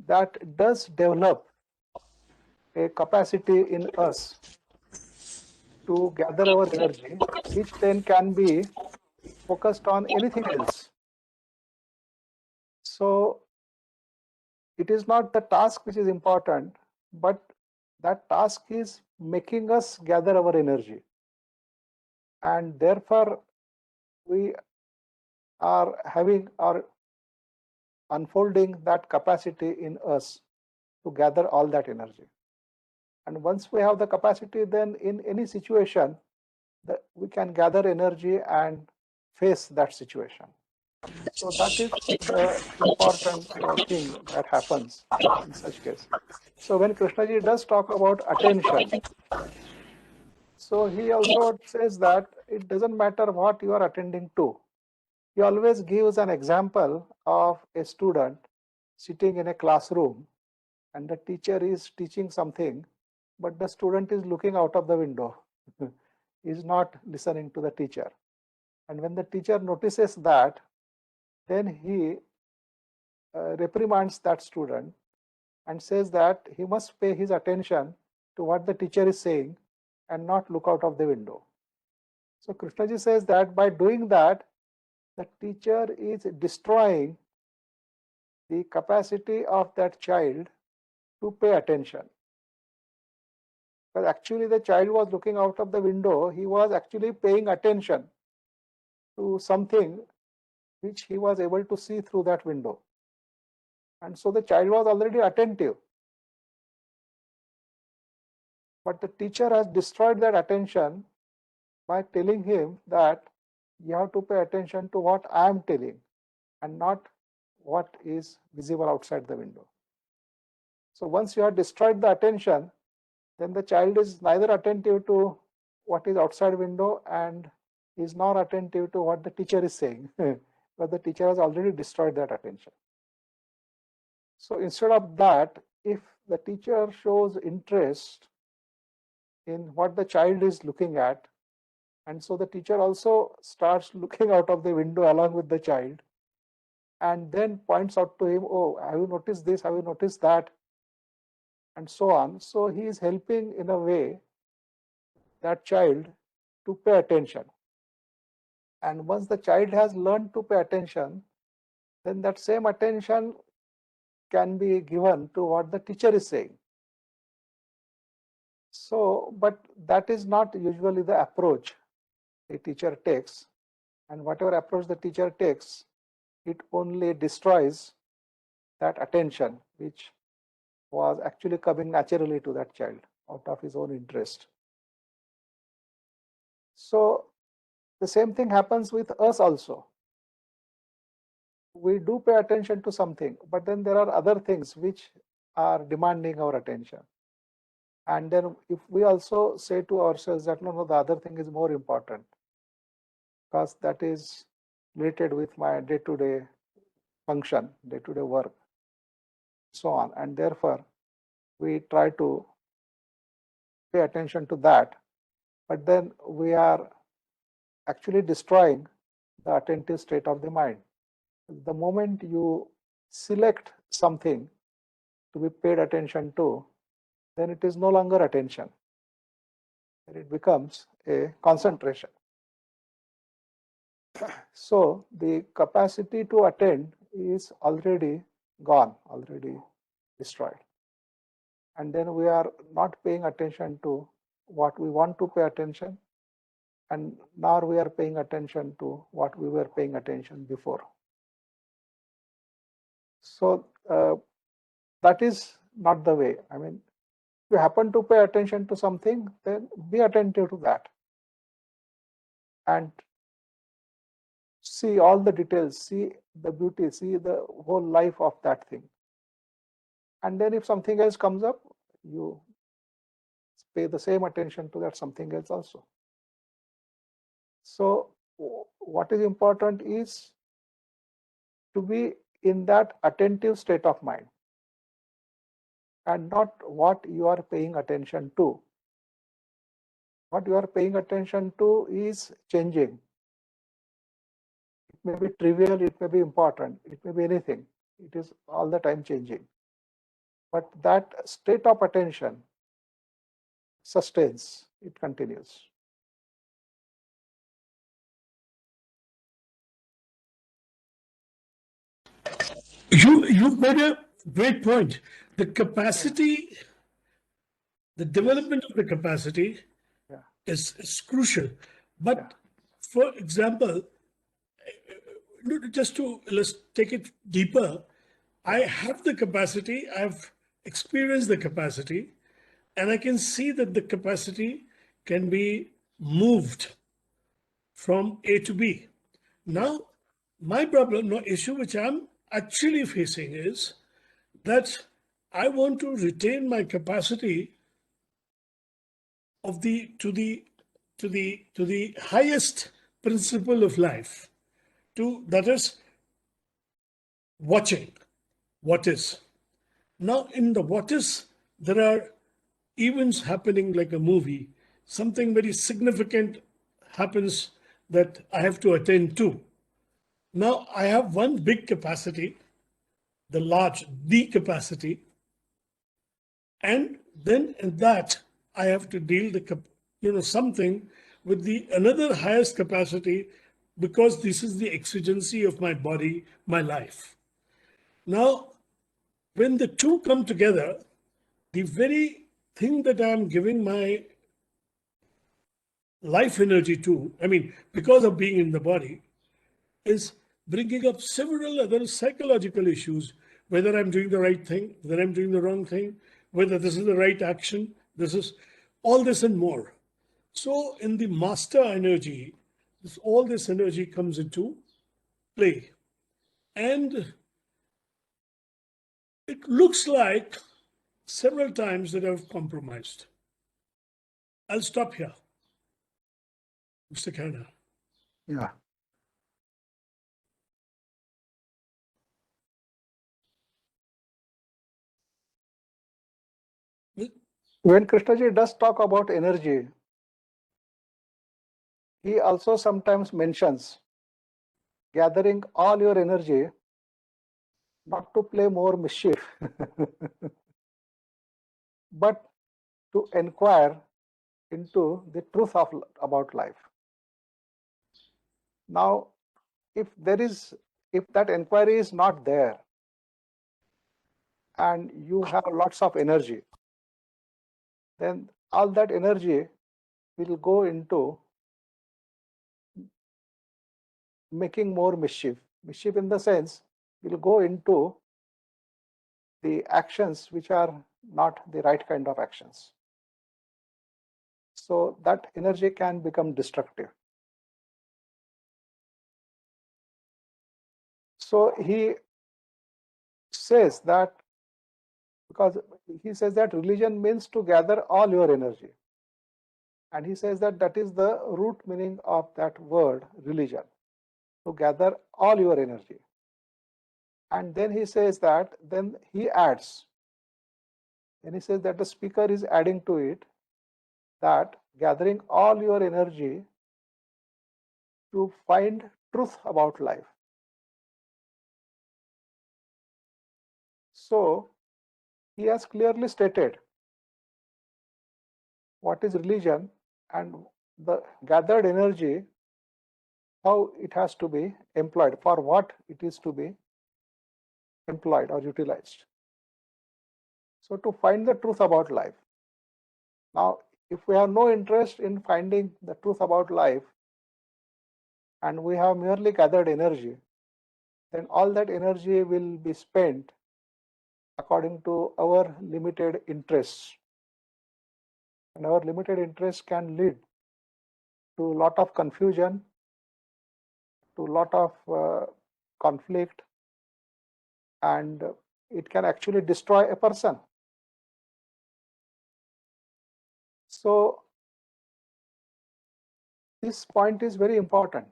that does develop a capacity in us to gather our energy, which then can be focused on anything else. So it is not the task which is important, but that task is making us gather our energy. And therefore, we are having or unfolding that capacity in us to gather all that energy. And once we have the capacity, then in any situation, we can gather energy and face that situation. So that is the important thing that happens in such case. So when Krishnaji does talk about attention, so he also says that it doesn't matter what you are attending to. He always gives an example of a student sitting in a classroom and the teacher is teaching something, but the student is looking out of the window, is not listening to the teacher. And when the teacher notices that, then he reprimands that student and says that he must pay his attention to what the teacher is saying and not look out of the window. So Krishnaji says that by doing that, the teacher is destroying the capacity of that child to pay attention. But actually the child was looking out of the window, he was actually paying attention to something which he was able to see through that window. And so the child was already attentive. But the teacher has destroyed that attention by telling him that you have to pay attention to what I am telling and not what is visible outside the window. So once you have destroyed the attention, then the child is neither attentive to what is outside window and is not attentive to what the teacher is saying, but the teacher has already destroyed that attention. So instead of that, if the teacher shows interest in what the child is looking at, and so the teacher also starts looking out of the window along with the child, and then points out to him, oh, have you noticed this, have you noticed that, and so on. So he is helping in a way that child to pay attention. And once the child has learned to pay attention, then that same attention can be given to what the teacher is saying. So, but that is not usually the approach a teacher takes. And whatever approach the teacher takes, it only destroys that attention which was actually coming naturally to that child out of his own interest. So the same thing happens with us also. We do pay attention to something, but then there are other things which are demanding our attention. And then if we also say to ourselves that no, the other thing is more important because that is related with my day-to-day function, day-to-day work, so on. And therefore, we try to pay attention to that, but then we are actually destroying the attentive state of the mind. The moment you select something to be paid attention to, then it is no longer attention. It becomes a concentration. So the capacity to attend is already gone, already destroyed. And then we are not paying attention to what we want to pay attention. And now we are paying attention to what we were paying attention before. So that is not the way. I mean, if you happen to pay attention to something, then be attentive to that. And see all the details, see the beauty, see the whole life of that thing. And then if something else comes up, you pay the same attention to that something else also. So what is important is to be in that attentive state of mind and not what you are paying attention to. What you are paying attention to is changing. It may be trivial, it may be important, it may be anything. It is all the time changing. But that state of attention sustains, it continues. You made a great point. The capacity, the development of the capacity is crucial. But for example, just to let's take it deeper, I have the capacity, I've experienced the capacity, and I can see that the capacity can be moved from A to B. Now, my problem, no issue which I'm actually facing is that I want to retain my capacity of to the highest principle of life, that is watching what is. Now, in the what is, there are events happening like a movie. Something very significant happens that I have to attend to. Now, I have one big capacity, the capacity, and then in that I have to deal something with the another highest capacity, because this is the exigency of my body, my life. Now, when the two come together, the very thing that I'm giving my life energy to, I mean, because of being in the body, is bringing up several other psychological issues, whether I'm doing the right thing, whether I'm doing the wrong thing, whether this is the right action, this is all this and more. So in the master energy, all this energy comes into play. And it looks like several times that I've compromised. I'll stop here. Mr. Khanna. Yeah. When Krishnaji does talk about energy, he also sometimes mentions gathering all your energy not to play more mischief, but to inquire into the truth about life. Now, if that inquiry is not there, and you have lots of energy, then all that energy will go into making more mischief. Mischief in the sense will go into the actions which are not the right kind of actions. So that energy can become destructive. So he says that, because he says that religion means to gather all your energy. And he says that that is the root meaning of that word religion, to gather all your energy. And then he says that, then he adds, and he says that the speaker is adding to it that gathering all your energy to find truth about life. So he has clearly stated what is religion and the gathered energy, how it has to be employed, for what it is to be employed or utilized. So to find the truth about life. Now, if we have no interest in finding the truth about life, and we have merely gathered energy, then all that energy will be spent according to our limited interests. And our limited interests can lead to a lot of confusion, to a lot of conflict, and it can actually destroy a person. So this point is very important.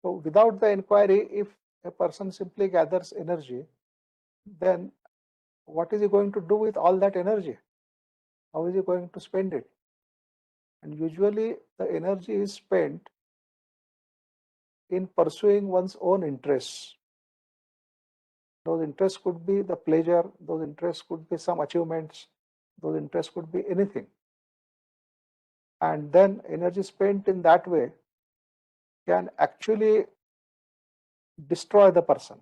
So without the inquiry, if a person simply gathers energy, then what is he going to do with all that energy? How is he going to spend it? And usually the energy is spent in pursuing one's own interests. Those interests could be the pleasure, those interests could be some achievements, those interests could be anything. And then energy spent in that way can actually destroy the person.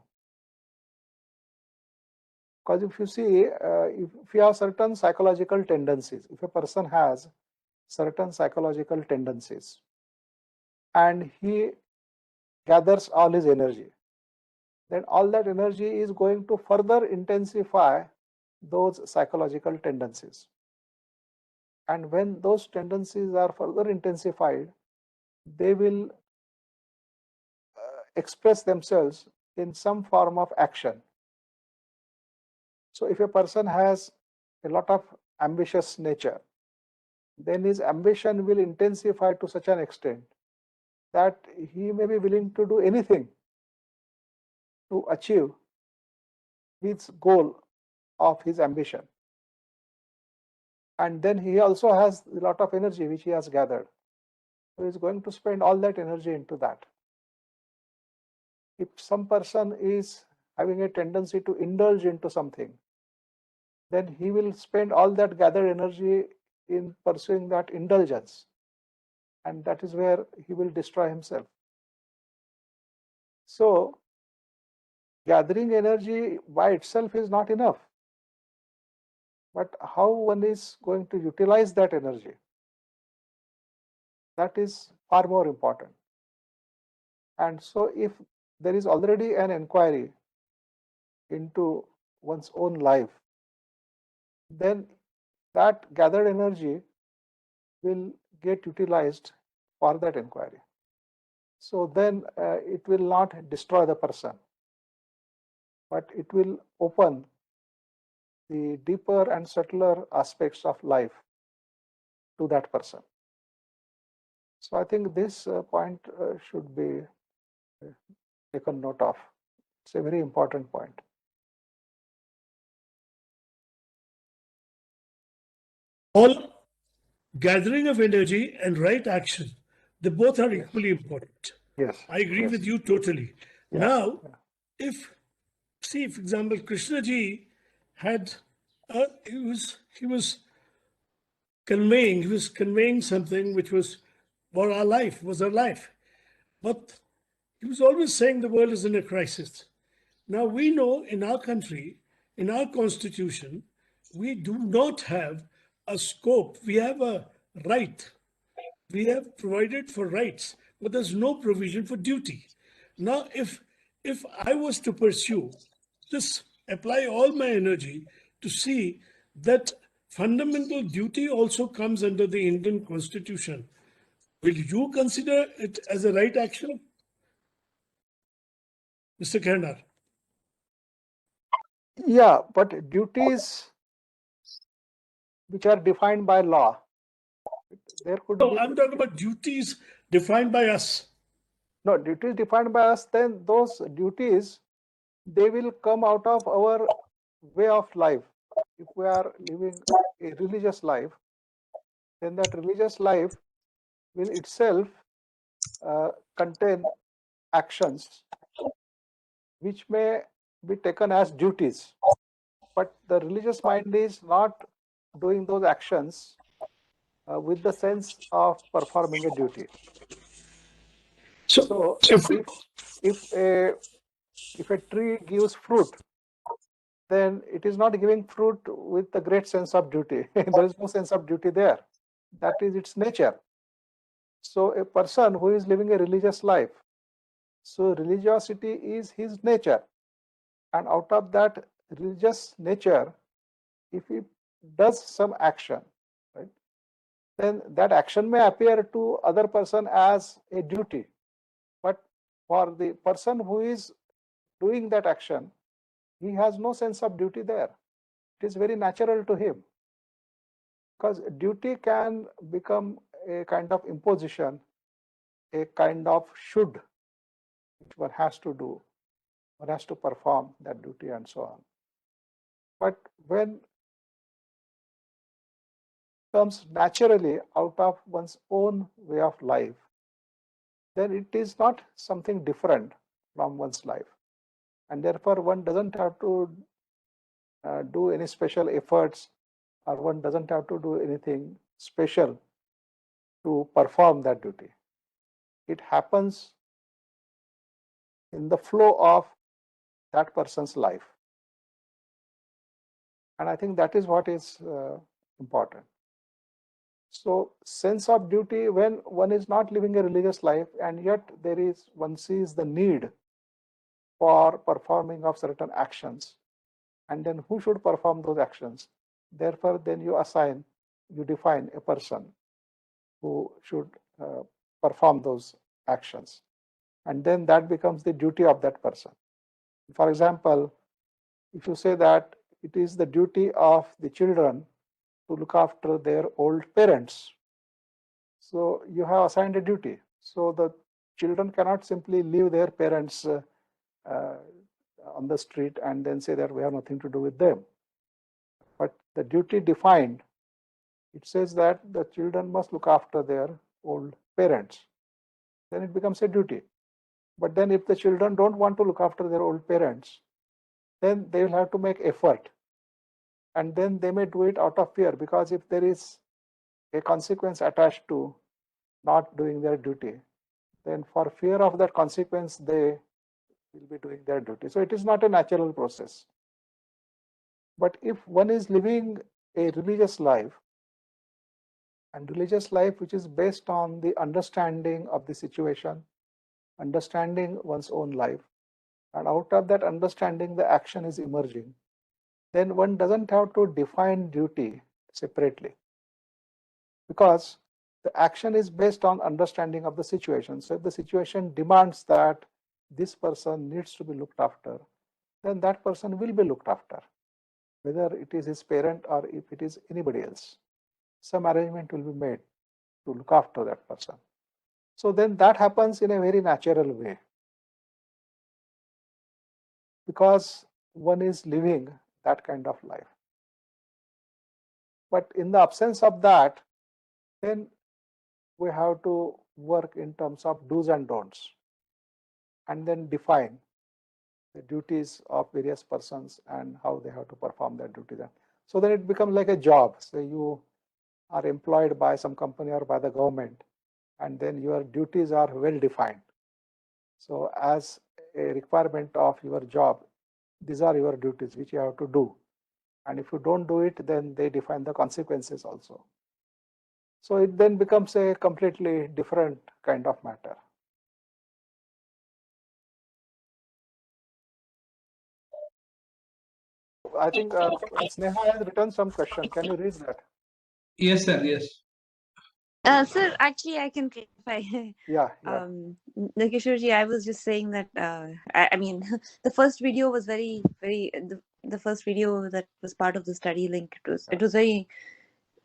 Because if you see, if you have certain psychological tendencies, if a person has certain psychological tendencies and he gathers all his energy, then all that energy is going to further intensify those psychological tendencies. And when those tendencies are further intensified, they will express themselves in some form of action. So if a person has a lot of ambitious nature, then his ambition will intensify to such an extent that he may be willing to do anything to achieve his goal of his ambition. And then he also has a lot of energy which he has gathered. So he's going to spend all that energy into that. If some person is having a tendency to indulge into something, then he will spend all that gathered energy in pursuing that indulgence. And that is where he will destroy himself. So gathering energy by itself is not enough. But how one is going to utilize that energy, that is far more important. And so if there is already an inquiry into one's own life, then that gathered energy will get utilized for that inquiry. So then it will not destroy the person, but it will open the deeper and subtler aspects of life to that person. So I think this point should be taken note of. It's a very important point. All gathering of energy and right action, they both are equally important. Yes. I agree with you totally. Yeah. Now, if, see, for example, Krishnaji had, he was conveying, he was conveying something which was for our life, was our life. But he was always saying the world is in a crisis. Now we know in our country, in our constitution, we do not have a scope. We have a right. We have provided for rights, but there's no provision for duty. Now, if I was to pursue this, apply all my energy to see that fundamental duty also comes under the Indian Constitution, will you consider it as a right action, Mr. Khanar? Yeah, but duties which are defined by law, there could No, be. I'm talking about duties defined by us. No, duties defined by us, then those duties, they will come out of our way of life. If we are living a religious life, then that religious life will itself contain actions which may be taken as duties. But the religious mind is not doing those actions with the sense of performing a duty. So if a tree gives fruit, then it is not giving fruit with a great sense of duty. There is no sense of duty there. That is its nature. So a person who is living a religious life, so religiosity is his nature. And out of that religious nature, if he does some action, right, then that action may appear to other person as a duty. But for the person who is doing that action, he has no sense of duty there. It is very natural to him. Because duty can become a kind of imposition, a kind of should, which one has to do, one has to perform that duty and so on. But when it comes naturally out of one's own way of life, then it is not something different from one's life. And therefore, one doesn't have to do any special efforts, or one doesn't have to do anything special to perform that duty. It happens in the flow of that person's life. And I think that is what is important. So sense of duty, when one is not living a religious life and yet one sees the need for performing of certain actions, and then who should perform those actions. Therefore, then you define a person who should perform those actions. And then that becomes the duty of that person. For example, if you say that it is the duty of the children to look after their old parents, so you have assigned a duty. So the children cannot simply leave their parents on the street and then say that we have nothing to do with them. But the duty defined, it says that the children must look after their old parents. Then it becomes a duty. But then if the children don't want to look after their old parents, then they will have to make effort. And then they may do it out of fear, because if there is a consequence attached to not doing their duty, then for fear of that consequence, they will be doing their duty. So it is not a natural process. But if one is living a religious life, and religious life which is based on the understanding of the situation, understanding one's own life, and out of that understanding the action is emerging, then one doesn't have to define duty separately, because the action is based on understanding of the situation. So if the situation demands that this person needs to be looked after, then that person will be looked after, whether it is his parent or if it is anybody else. Some arrangement will be made to look after that person. So then that happens in a very natural way, because one is living that kind of life. But in the absence of that, then we have to work in terms of do's and don'ts, and then define the duties of various persons and how they have to perform their duties. So then it becomes like a job. So you are employed by some company or by the government, and then your duties are well defined. So as a requirement of your job, these are your duties which you have to do. And if you don't do it, then they define the consequences also. So it then becomes a completely different kind of matter. I think Sneha has written some question. Can you read that? Yes, sir. Yes. Sir, actually, I can clarify. Yeah. Kishorji, I was just saying that, I mean, the first video was the first video that was part of the study link. It was very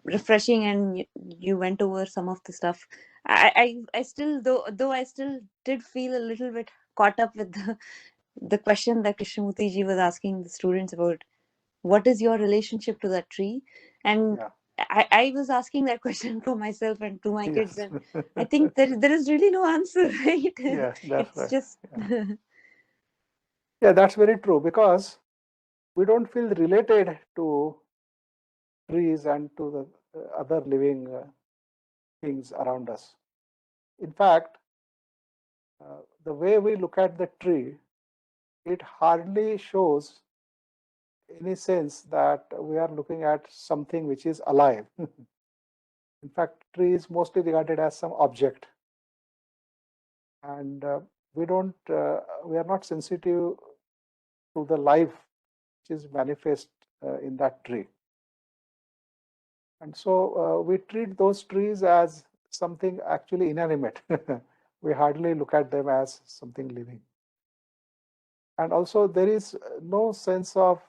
refreshing, and you went over some of the stuff. I still, though I still did feel a little bit caught up with the question that Krishnamurti ji was asking the students about what is your relationship to that tree, and I was asking that question for myself and to my kids, and I think there is really no answer, right? Yeah, that's it's right. just Yeah, that's very true, because we don't feel related to trees and to the other living things around us. In fact, the way we look at the tree, it hardly shows any sense that we are looking at something which is alive. In fact, tree is mostly regarded as some object, and we are not sensitive to the life which is manifest in that tree. And so we treat those trees as something actually inanimate. We hardly look at them as something living. And also there is no sense of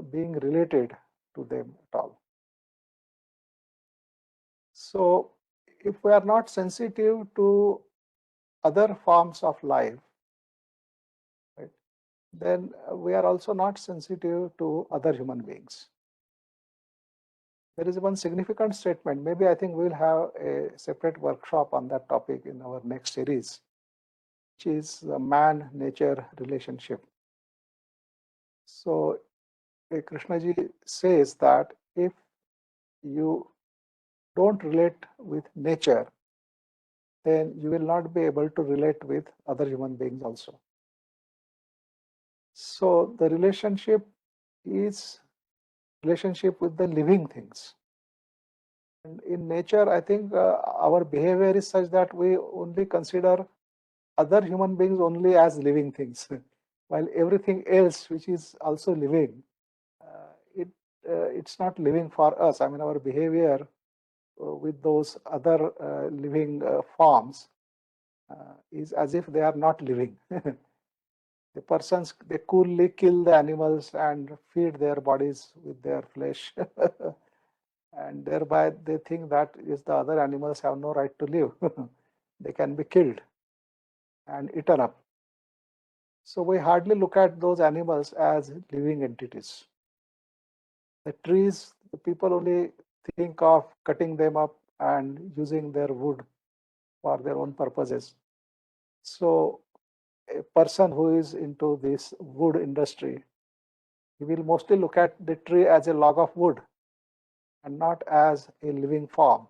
being related to them at all. So if we are not sensitive to other forms of life, right, then we are also not sensitive to other human beings. There is one significant statement. Maybe I think we'll have a separate workshop on that topic in our next series, which is the man-nature relationship. So Krishnaji says that if you don't relate with nature, then you will not be able to relate with other human beings also. So the relationship is relationship with the living things. And in nature, I think our behavior is such that we only consider other human beings only as living things, while everything else which is also living, it's not living for us. I mean, our behavior with those other living forms is as if they are not living. The persons, they coolly kill the animals and feed their bodies with their flesh. And thereby they think that is the other animals have no right to live. They can be killed and eaten up. So we hardly look at those animals as living entities. The trees, the people only think of cutting them up and using their wood for their own purposes. So a person who is into this wood industry, he will mostly look at the tree as a log of wood and not as a living form,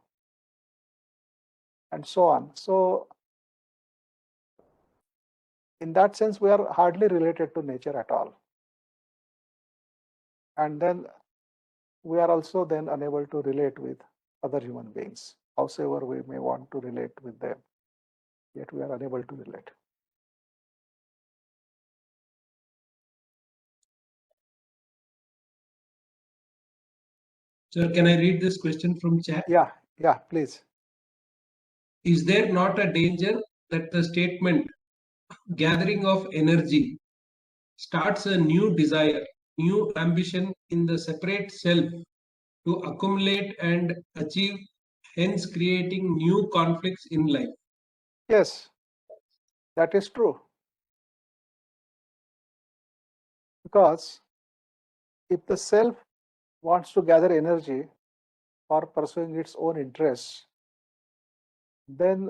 and so on. So in that sense, we are hardly related to nature at all. And then we are also then unable to relate with other human beings, howsoever we may want to relate with them, yet we are unable to relate. Sir, can I read this question from chat? Yeah, please. Is there not a danger that the statement gathering of energy starts a new desire, new ambition in the separate self to accumulate and achieve, hence creating new conflicts in life? Yes, that is true. Because if the self wants to gather energy for pursuing its own interests, then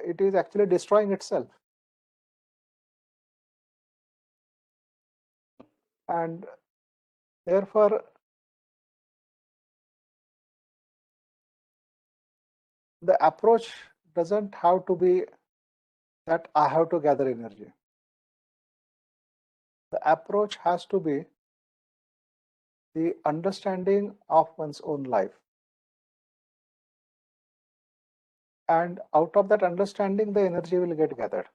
it is actually destroying itself. And therefore, the approach doesn't have to be that I have to gather energy. The approach has to be the understanding of one's own life. And out of that understanding, the energy will get gathered.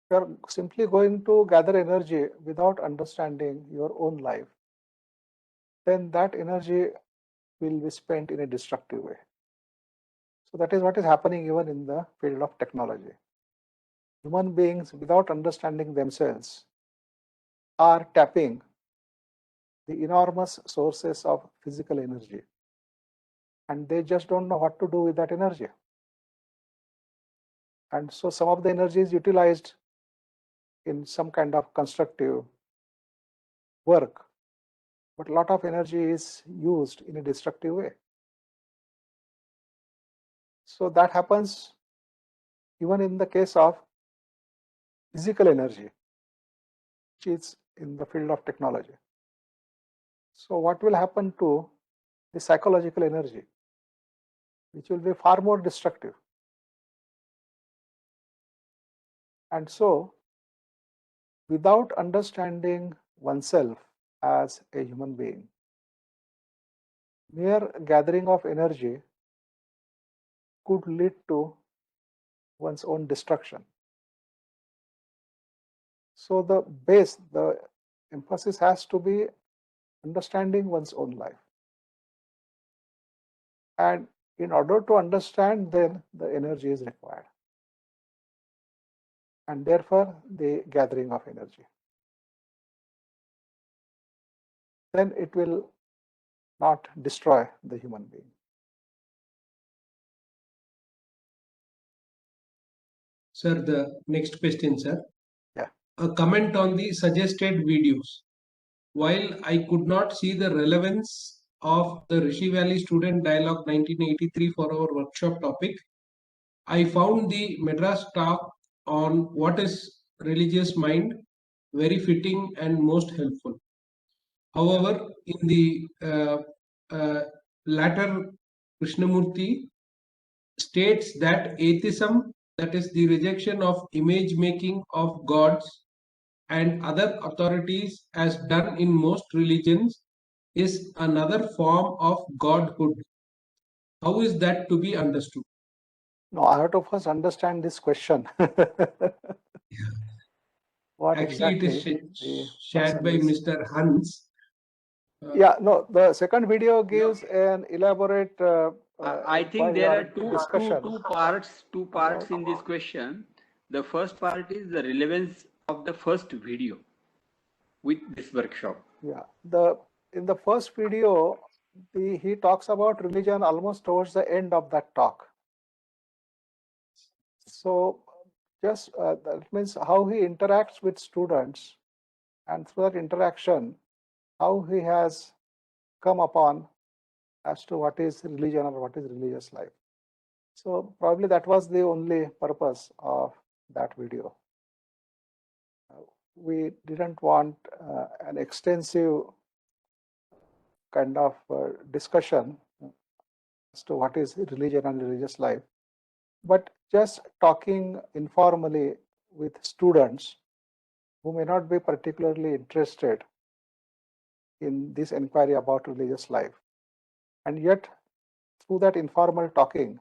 If you are simply going to gather energy without understanding your own life, then that energy will be spent in a destructive way. So that is what is happening even in the field of technology. Human beings, without understanding themselves, are tapping the enormous sources of physical energy, and they just don't know what to do with that energy. And so some of the energy is utilized in some kind of constructive work, but a lot of energy is used in a destructive way. So that happens even in the case of physical energy, which is in the field of technology. So what will happen to the psychological energy, which will be far more destructive? And so, without understanding oneself as a human being, mere gathering of energy could lead to one's own destruction. So the emphasis has to be understanding one's own life. And in order to understand, then the energy is required. And therefore, the gathering of energy. Then it will not destroy the human being. Sir, the next question, sir. Yeah. A comment on the suggested videos. While I could not see the relevance of the Rishi Valley Student Dialogue 1983 for our workshop topic, I found the Madras talk on what is religious mind very fitting and most helpful. However, in the latter, Krishnamurti states that atheism, that is the rejection of image making of gods and other authorities as done in most religions, is another form of godhood. How is that to be understood? No, I have to first understand this question. What Actually, exactly it is the shared person by is. Mr. Hans. Yeah, no, the second video gives an elaborate I think there are discussion. two parts in this question. The first part is the relevance of the first video with this workshop. Yeah, in the first video, he talks about religion almost towards the end of that talk. So just that means how he interacts with students, and through that interaction, how he has come upon as to what is religion or what is religious life. So probably that was the only purpose of that video. We didn't want an extensive kind of discussion as to what is religion and religious life, but just talking informally with students who may not be particularly interested in this inquiry about religious life. And yet, through that informal talking,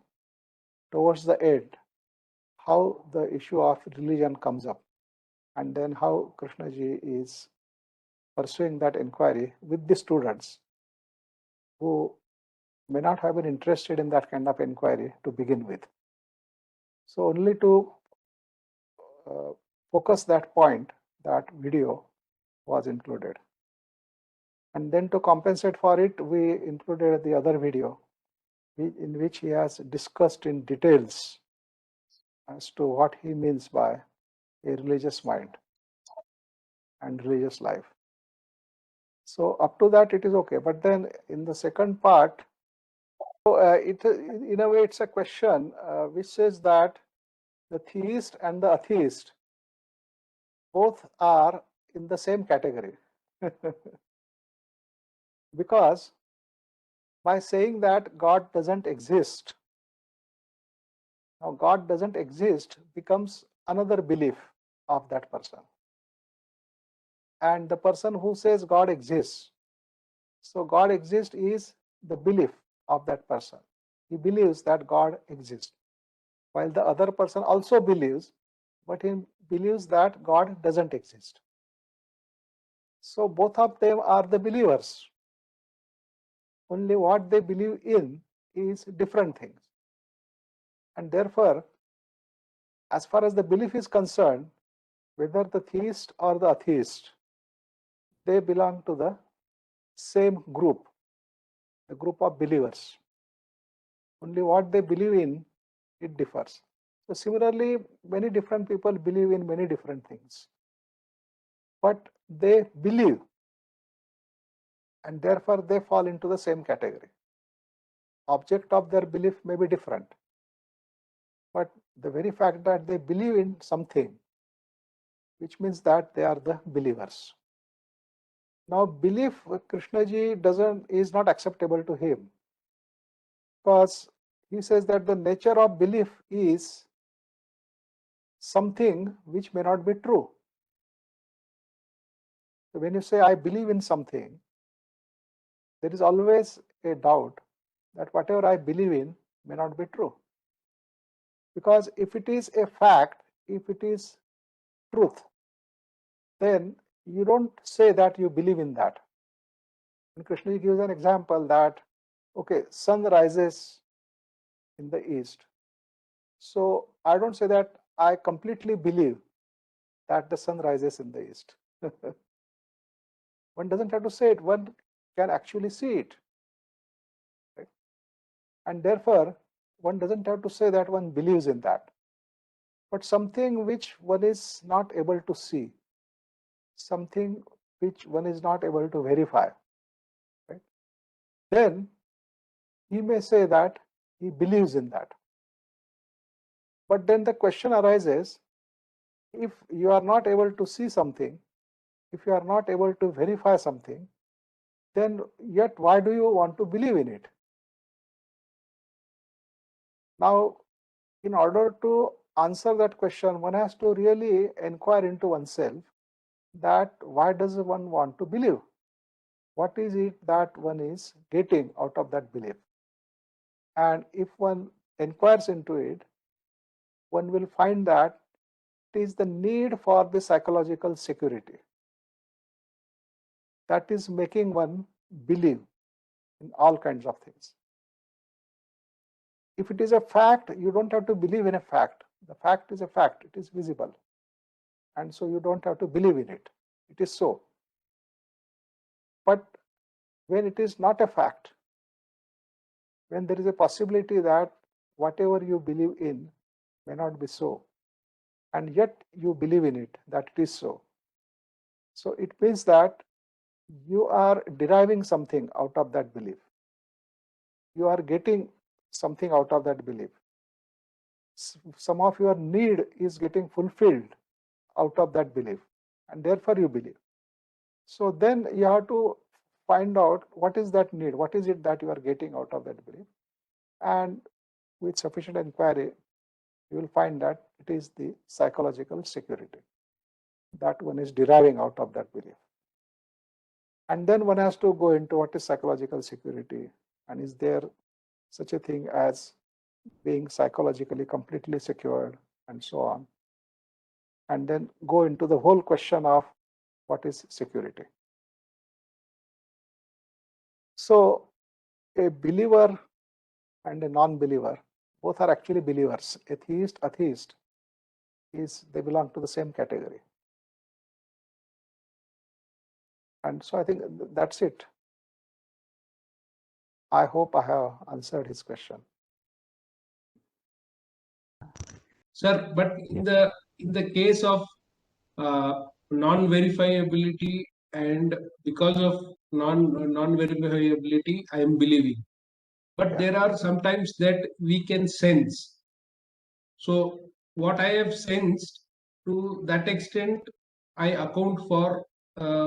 towards the end, how the issue of religion comes up, and then how Krishnaji is pursuing that inquiry with the students who may not have been interested in that kind of inquiry to begin with. So only to focus that point, that video was included. And then to compensate for it, we included the other video in which he has discussed in details as to what he means by a religious mind and religious life. So up to that it is okay, but then in the second part, in a way it's a question which says that the theist and the atheist both are in the same category. Because by saying that God doesn't exist, Now, God doesn't exist becomes another belief of that person. And the person who says God exists, so God exists is the belief of that person. He believes that God exists, while the other person also believes, but he believes that God doesn't exist. So both of them are the believers. Only what they believe in is different things. And therefore, as far as the belief is concerned, whether the theist or the atheist, they belong to the same group, the group of believers. Only what they believe in, it differs. So similarly, many different people believe in many different things, but they believe, and therefore they fall into the same category. Object of their belief may be different, but the very fact that they believe in something, which means that they are the believers. Now, belief, Krishnaji is not acceptable to him, because he says that the nature of belief is something which may not be true. So when you say I believe in something, there is always a doubt that whatever I believe in may not be true. Because if it is a fact, if it is truth, then you don't say that you believe in that. And Krishna gives an example that, okay, sun rises in the east. So I don't say that I completely believe that the sun rises in the east. One doesn't have to say it, one can actually see it. Right? And therefore, one doesn't have to say that one believes in that. But something which one is not able to see, something which one is not able to verify, right? Then he may say that he believes in that. But then the question arises, if you are not able to see something, if you are not able to verify something, then yet why do you want to believe in it? Now, in order to answer that question, one has to really inquire into oneself that why does one want to believe? What is it that one is getting out of that belief? And if one inquires into it, one will find that it is the need for the psychological security that is making one believe in all kinds of things. If it is a fact, you don't have to believe in a fact. The fact is a fact, it is visible. And so you don't have to believe in it. It is so. But when it is not a fact, when there is a possibility that whatever you believe in may not be so, and yet you believe in it, that it is so. So it means that you are deriving something out of that belief. You are getting something out of that belief. Some of your need is getting fulfilled out of that belief, and therefore you believe. So then you have to find out what is that need, what is it that you are getting out of that belief, and with sufficient inquiry, you will find that it is the psychological security that one is deriving out of that belief. And then one has to go into what is psychological security, and is there such a thing as being psychologically completely secured, and so on. And then go into the whole question of what is security. So a believer and a non-believer, both are actually believers. Atheist, they belong to the same category. And so I think that's it. I hope I have answered his question. Sir, but in the case of non-verifiability, and because of non-verifiability, I am believing. But there are sometimes that we can sense. So what I have sensed, to that extent, I account for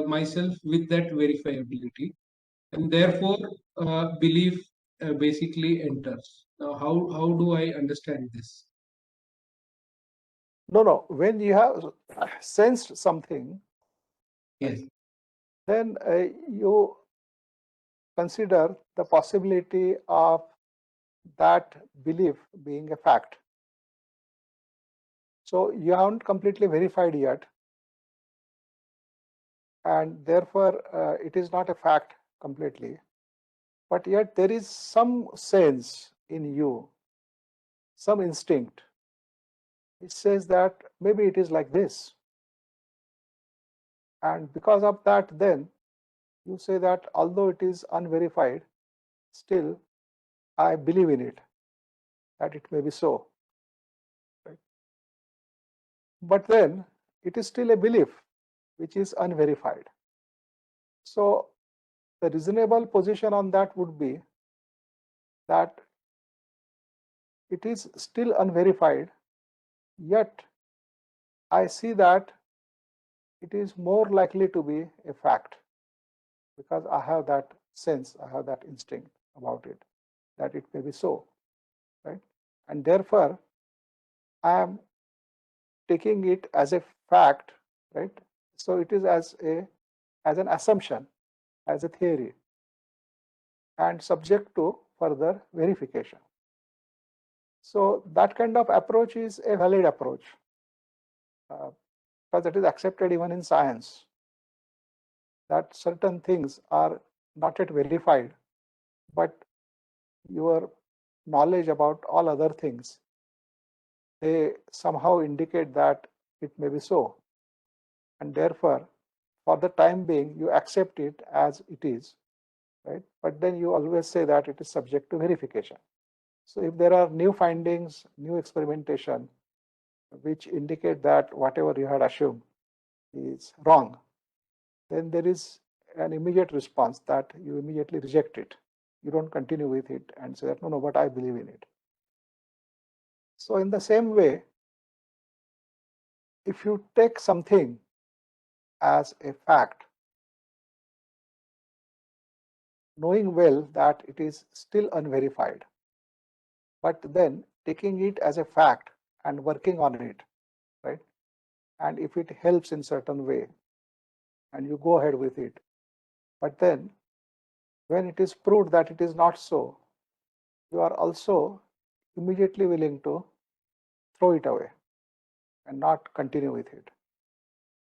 myself with that verifiability, and therefore belief basically enters. Now, how do I understand this? No. When you have sensed something, Yes. then you consider the possibility of that belief being a fact. So you haven't completely verified yet, and therefore it is not a fact completely. But yet there is some sense in you, some instinct. It says that maybe it is like this. And because of that, then you say that although it is unverified, still I believe in it, that it may be so. Right? But then it is still a belief which is unverified. So the reasonable position on that would be that it is still unverified, yet I see that it is more likely to be a fact because I have that sense, I have that instinct about it, that it may be so, right? And therefore, I am taking it as a fact, right? So it is as an assumption, as a theory, and subject to further verification. So that kind of approach is a valid approach because it is accepted even in science, that certain things are not yet verified, but your knowledge about all other things, they somehow indicate that it may be so. And therefore, for the time being, you accept it as it is, right? But then you always say that it is subject to verification. So if there are new findings, new experimentation, which indicate that whatever you had assumed is wrong, then there is an immediate response that you immediately reject it. You don't continue with it and say that, no, but I believe in it. So in the same way, if you take something as a fact, knowing well that it is still unverified, but then taking it as a fact and working on it, right? And if it helps in certain way, and you go ahead with it, but then when it is proved that it is not so, you are also immediately willing to throw it away and not continue with it.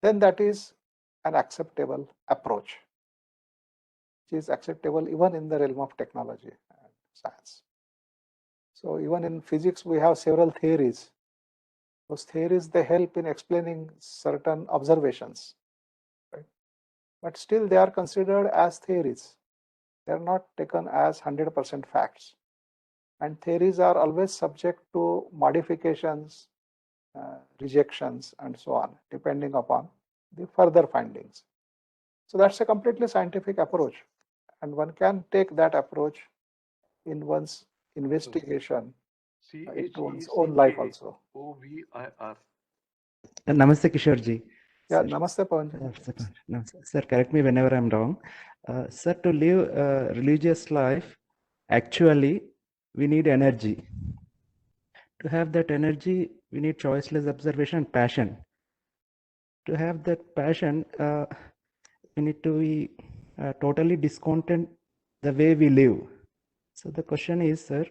Then that is an acceptable approach, which is acceptable even in the realm of technology and science. So even in physics, we have several theories. Those theories, they help in explaining certain observations, right? But still they are considered as theories. They are not taken as 100% facts. And theories are always subject to modifications, rejections, and so on, depending upon the further findings. So that's a completely scientific approach. And one can take that approach in one's investigation into one's own life also. CHECKOVIR. Namaste, Kishorji. Yeah, Sir. namaste, Pawan. No, sir, correct me whenever I'm wrong. Sir, to live a religious life, actually, we need energy. To have that energy, we need choiceless observation and passion. To have that passion, we need to be totally discontent the way we live. So the question is, sir,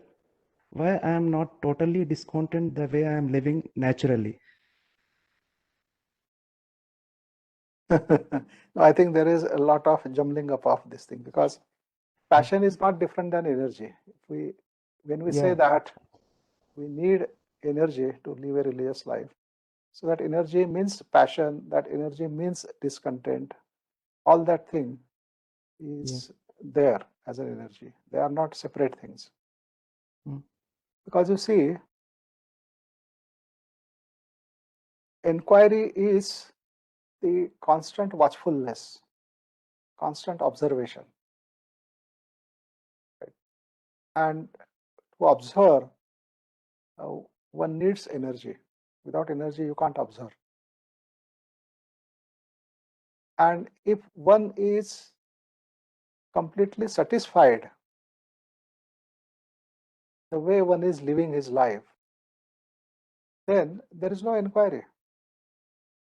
why I am not totally discontent the way I am living naturally? No, I think there is a lot of jumbling up of this thing because passion is not different than energy. When we say that we need energy to live a religious life, so that energy means passion, that energy means discontent, all that thing is there as an energy. They are not separate things. Because you see, inquiry is the constant watchfulness, constant observation. Right? And to observe, one needs energy. Without energy, you can't observe. And if one is completely satisfied the way one is living his life, then there is no inquiry,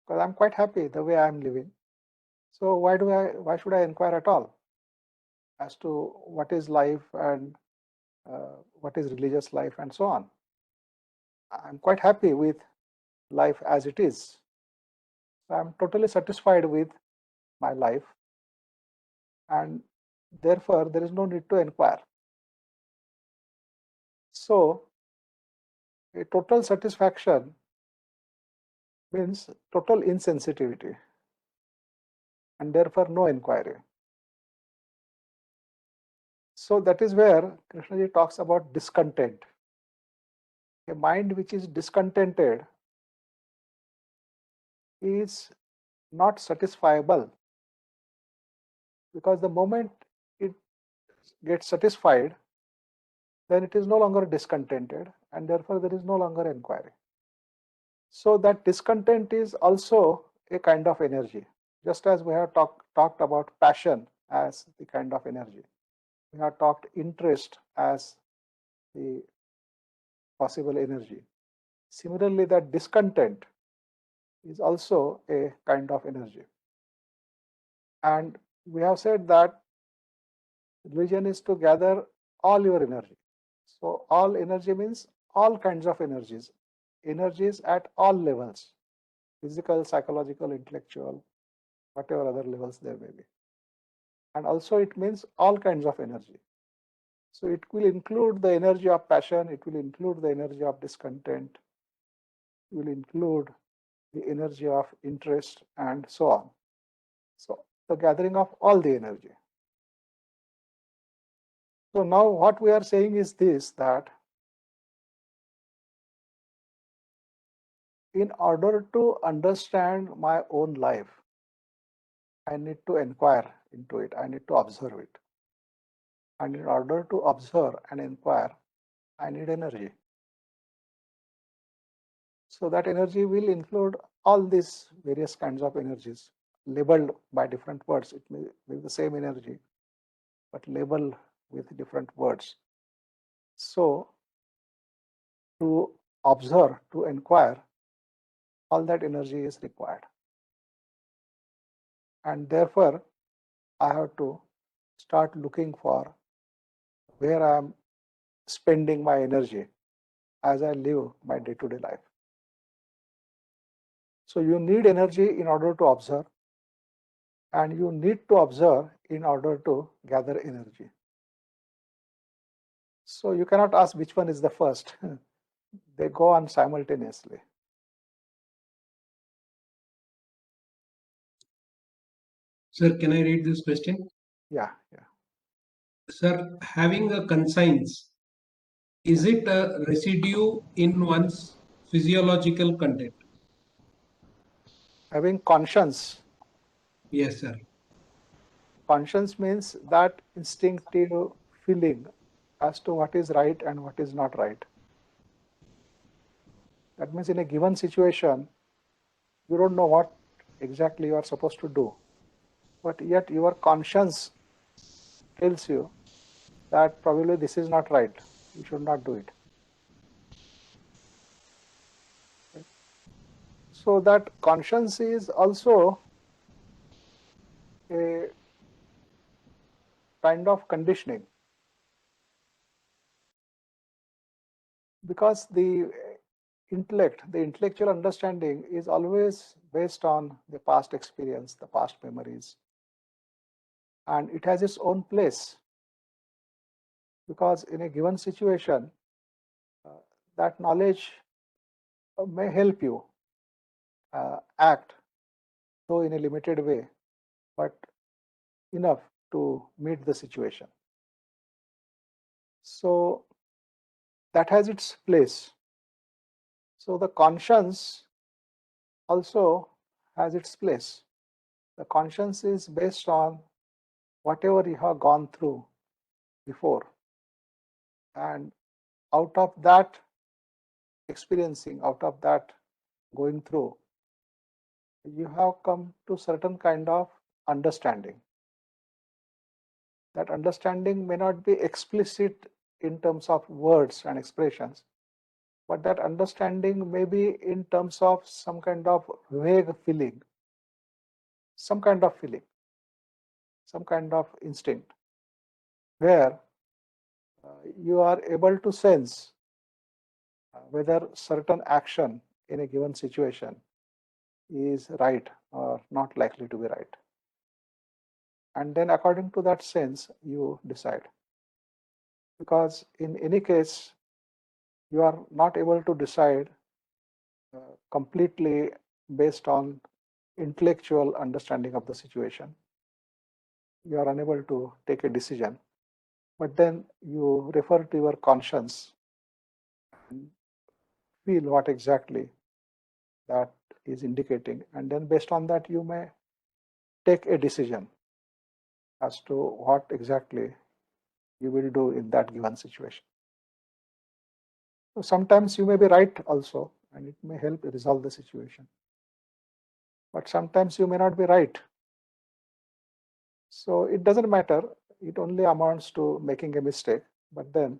because I'm quite happy the way I'm living. So why should I inquire at all as to what is life and what is religious life and so on? I'm quite happy with life as it is. I'm totally satisfied with my life, and therefore there is no need to inquire. So a total satisfaction means total insensitivity, and therefore no inquiry. So that is where Krishnaji talks about discontent. A mind which is discontented is not satisfiable, because the moment it gets satisfied, then it is no longer discontented, and therefore there is no longer inquiry. So that discontent is also a kind of energy, just as we have talked about passion as the kind of energy. We have talked interest as the possible energy. Similarly, that discontent is also a kind of energy. And we have said that religion is to gather all your energy. So all energy means all kinds of energies at all levels, physical, psychological, intellectual, whatever other levels there may be. And also it means all kinds of energy. So it will include the energy of passion, it will include the energy of discontent, it will include the energy of interest, and so on. So the gathering of all the energy. So now what we are saying is this, that in order to understand my own life, I need to inquire into it, I need to observe it. And in order to observe and inquire, I need energy. So that energy will include all these various kinds of energies, labeled by different words. It may be the same energy, but labeled with different words. So to observe, to inquire, all that energy is required. And therefore, I have to start looking for where I am spending my energy as I live my day-to-day life. So you need energy in order to observe, and you need to observe in order to gather energy. So you cannot ask which one is the first. They go on simultaneously. Sir, can I read this question? Yeah. Sir, having a conscience, is it a residue in one's physiological content? Having conscience. Yes, sir. Conscience means that instinctive feeling as to what is right and what is not right. That means in a given situation, you don't know what exactly you are supposed to do, but yet your conscience tells you that probably this is not right, you should not do it. So that conscience is also a kind of conditioning, because the intellect, the intellectual understanding is always based on the past experience, the past memories, and it has its own place, because in a given situation, that knowledge may help you act, though in a limited way, but enough to meet the situation. So that has its place. So the conscience also has its place. The conscience is based on whatever you have gone through before, and out of that experiencing, out of that going through, you have come to certain kind of understanding. That understanding may not be explicit in terms of words and expressions, but that understanding may be in terms of some kind of vague feeling, some kind of feeling, some kind of instinct, where you are able to sense whether certain action in a given situation is right or not likely to be right. And then according to that sense, you decide. Because in any case, you are not able to decide completely based on intellectual understanding of the situation. You are unable to take a decision, but then you refer to your conscience and feel what exactly that is indicating, and then based on that you may take a decision as to what exactly you will do in that given situation. So sometimes you may be right also, and it may help resolve the situation, but sometimes you may not be right. So it doesn't matter, it only amounts to making a mistake, but then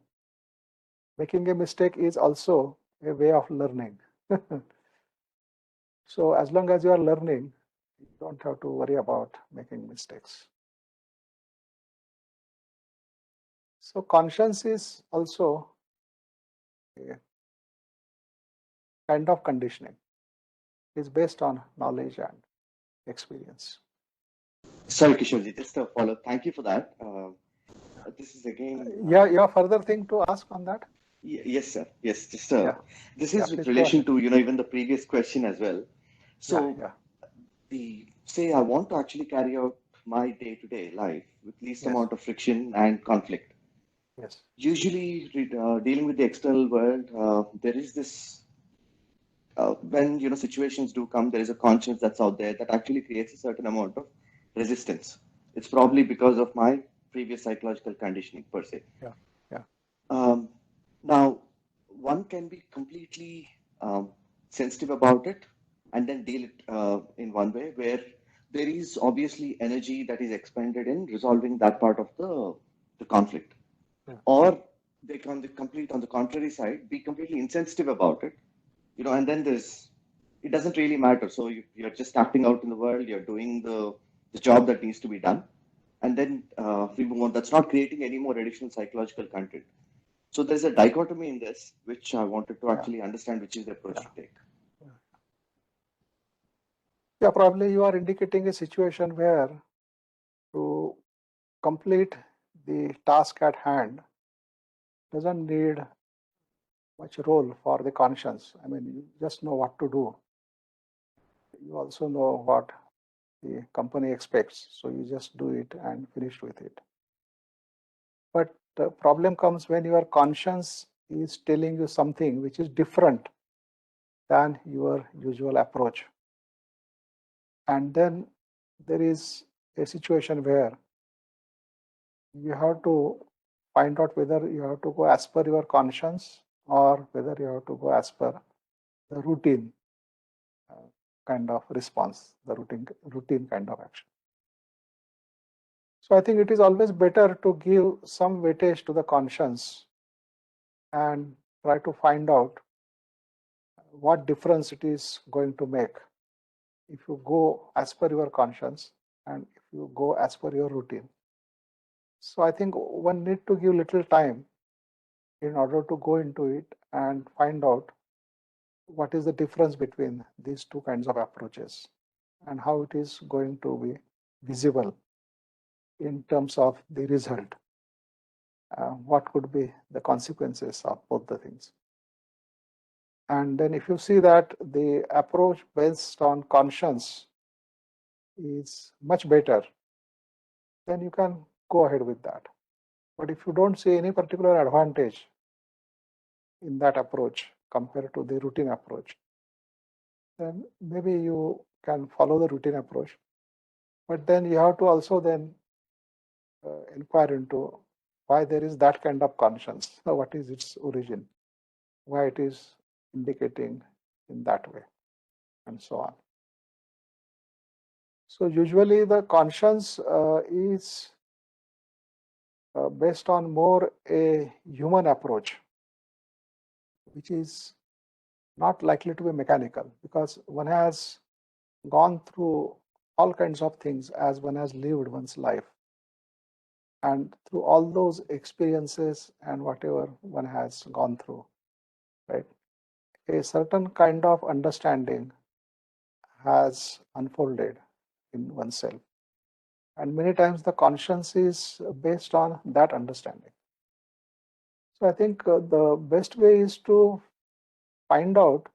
making a mistake is also a way of learning. So as long as you are learning, you don't have to worry about making mistakes. So conscience is also a kind of conditioning. It's based on knowledge and experience. Sorry, Kishorji, just a follow. Thank you for that. This is again. Yeah, you have further thing to ask on that? Yes, sir. Yes, just this Yeah, is with please relation to even the previous question as well. So, say I want to actually carry out my day-to-day life with least amount of friction and conflict. Yes. Usually, dealing with the external world, there is this. When situations do come, there is a conscience that's out there that actually creates a certain amount of resistance. It's probably because of my previous psychological conditioning per se. Now, one can be completely sensitive about it and then deal it in one way where there is obviously energy that is expended in resolving that part of the conflict. Or they can complete on the contrary side, be completely insensitive about it, and then it doesn't really matter. So you're just acting out in the world, you're doing the job that needs to be done. And then we move on. That's not creating any more additional psychological content. So there's a dichotomy in this, which I wanted to actually understand, which is the approach to take. Yeah, probably you are indicating a situation where to complete the task at hand doesn't need much role for the conscience. I mean, you just know what to do. You also know what the company expects, so you just do it and finish with it. But the problem comes when your conscience is telling you something which is different than your usual approach. And then there is a situation where you have to find out whether you have to go as per your conscience or whether you have to go as per the routine kind of response, the routine kind of action. So I think it is always better to give some weightage to the conscience and try to find out what difference it is going to make if you go as per your conscience and if you go as per your routine. So I think one need to give little time in order to go into it and find out what is the difference between these two kinds of approaches and how it is going to be visible in terms of the result. What could be the consequences of both the things. And then if you see that the approach based on conscience is much better, then you can go ahead with that. But if you don't see any particular advantage in that approach compared to the routine approach, then maybe you can follow the routine approach. But then you have to also then inquire into why there is that kind of conscience. What is its origin? Why it is indicating in that way, and so on. So usually the conscience is based on more a human approach, which is not likely to be mechanical, because one has gone through all kinds of things as one has lived one's life. And through all those experiences and whatever one has gone through, right, a certain kind of understanding has unfolded in oneself. And many times the conscience is based on that understanding. So I think the best way is to find out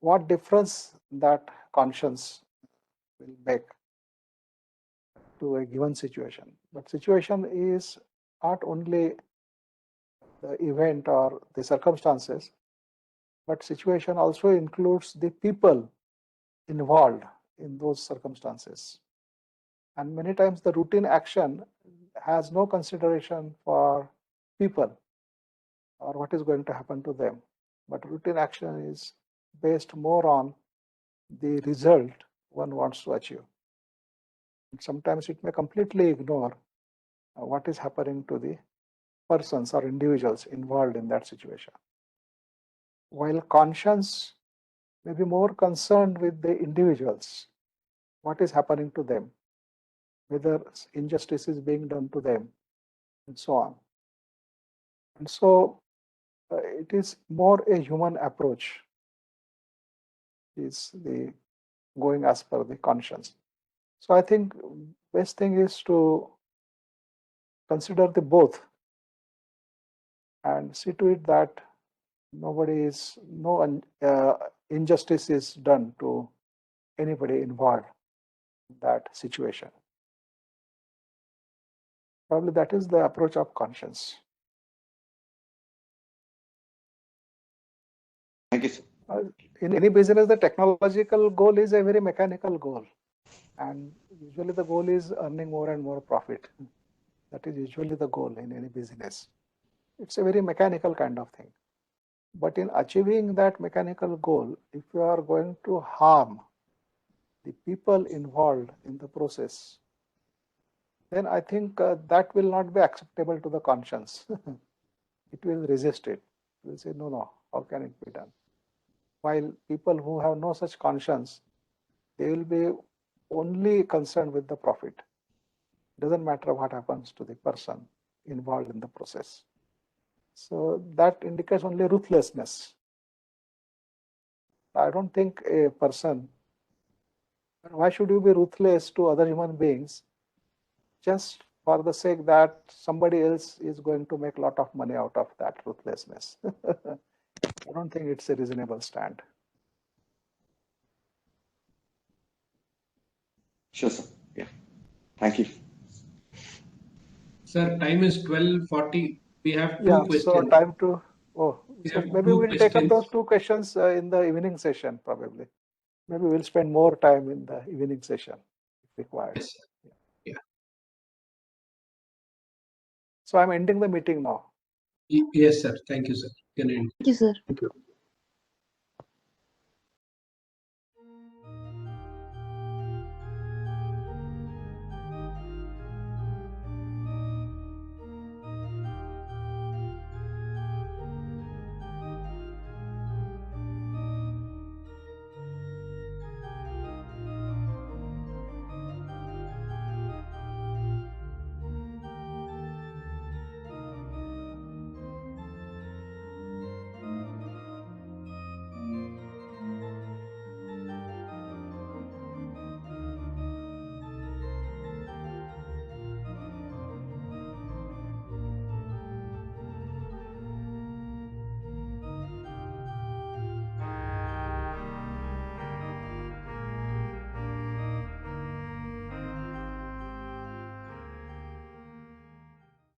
what difference that conscience will make to a given situation. But situation is not only the event or the circumstances, but situation also includes the people involved in those circumstances. And many times the routine action has no consideration for people or what is going to happen to them. But routine action is based more on the result one wants to achieve. And sometimes it may completely ignore what is happening to the persons or individuals involved in that situation. While conscience may be more concerned with the individuals, what is happening to them, whether injustice is being done to them, and so on. And so it is more a human approach, is the going as per the conscience. So I think best thing is to consider the both and see to it that no injustice is done to anybody involved in that situation. Probably that is the approach of conscience. Thank you, sir. In any business, the technological goal is a very mechanical goal. And usually the goal is earning more and more profit. That is usually the goal in any business. It's a very mechanical kind of thing. But in achieving that mechanical goal, if you are going to harm the people involved in the process, then I think that will not be acceptable to the conscience. It will resist it. It will say, no, how can it be done? While people who have no such conscience, they will be only concerned with the profit. It doesn't matter what happens to the person involved in the process. So that indicates only ruthlessness. I don't think a person, why should you be ruthless to other human beings just for the sake that somebody else is going to make a lot of money out of that ruthlessness? I don't think it's a reasonable stand. Sure, sir. Yeah. Thank you. Sir, time is 12:40. We have two Yeah, questions. so time to, We so have maybe two we'll take up questions. those two questions in the evening session, probably. Maybe we'll spend more time in the evening session if required. Yes, sir. Yeah. So I'm ending the meeting now. Yes, sir. Thank you, sir. You can end. Thank you, sir. Thank you.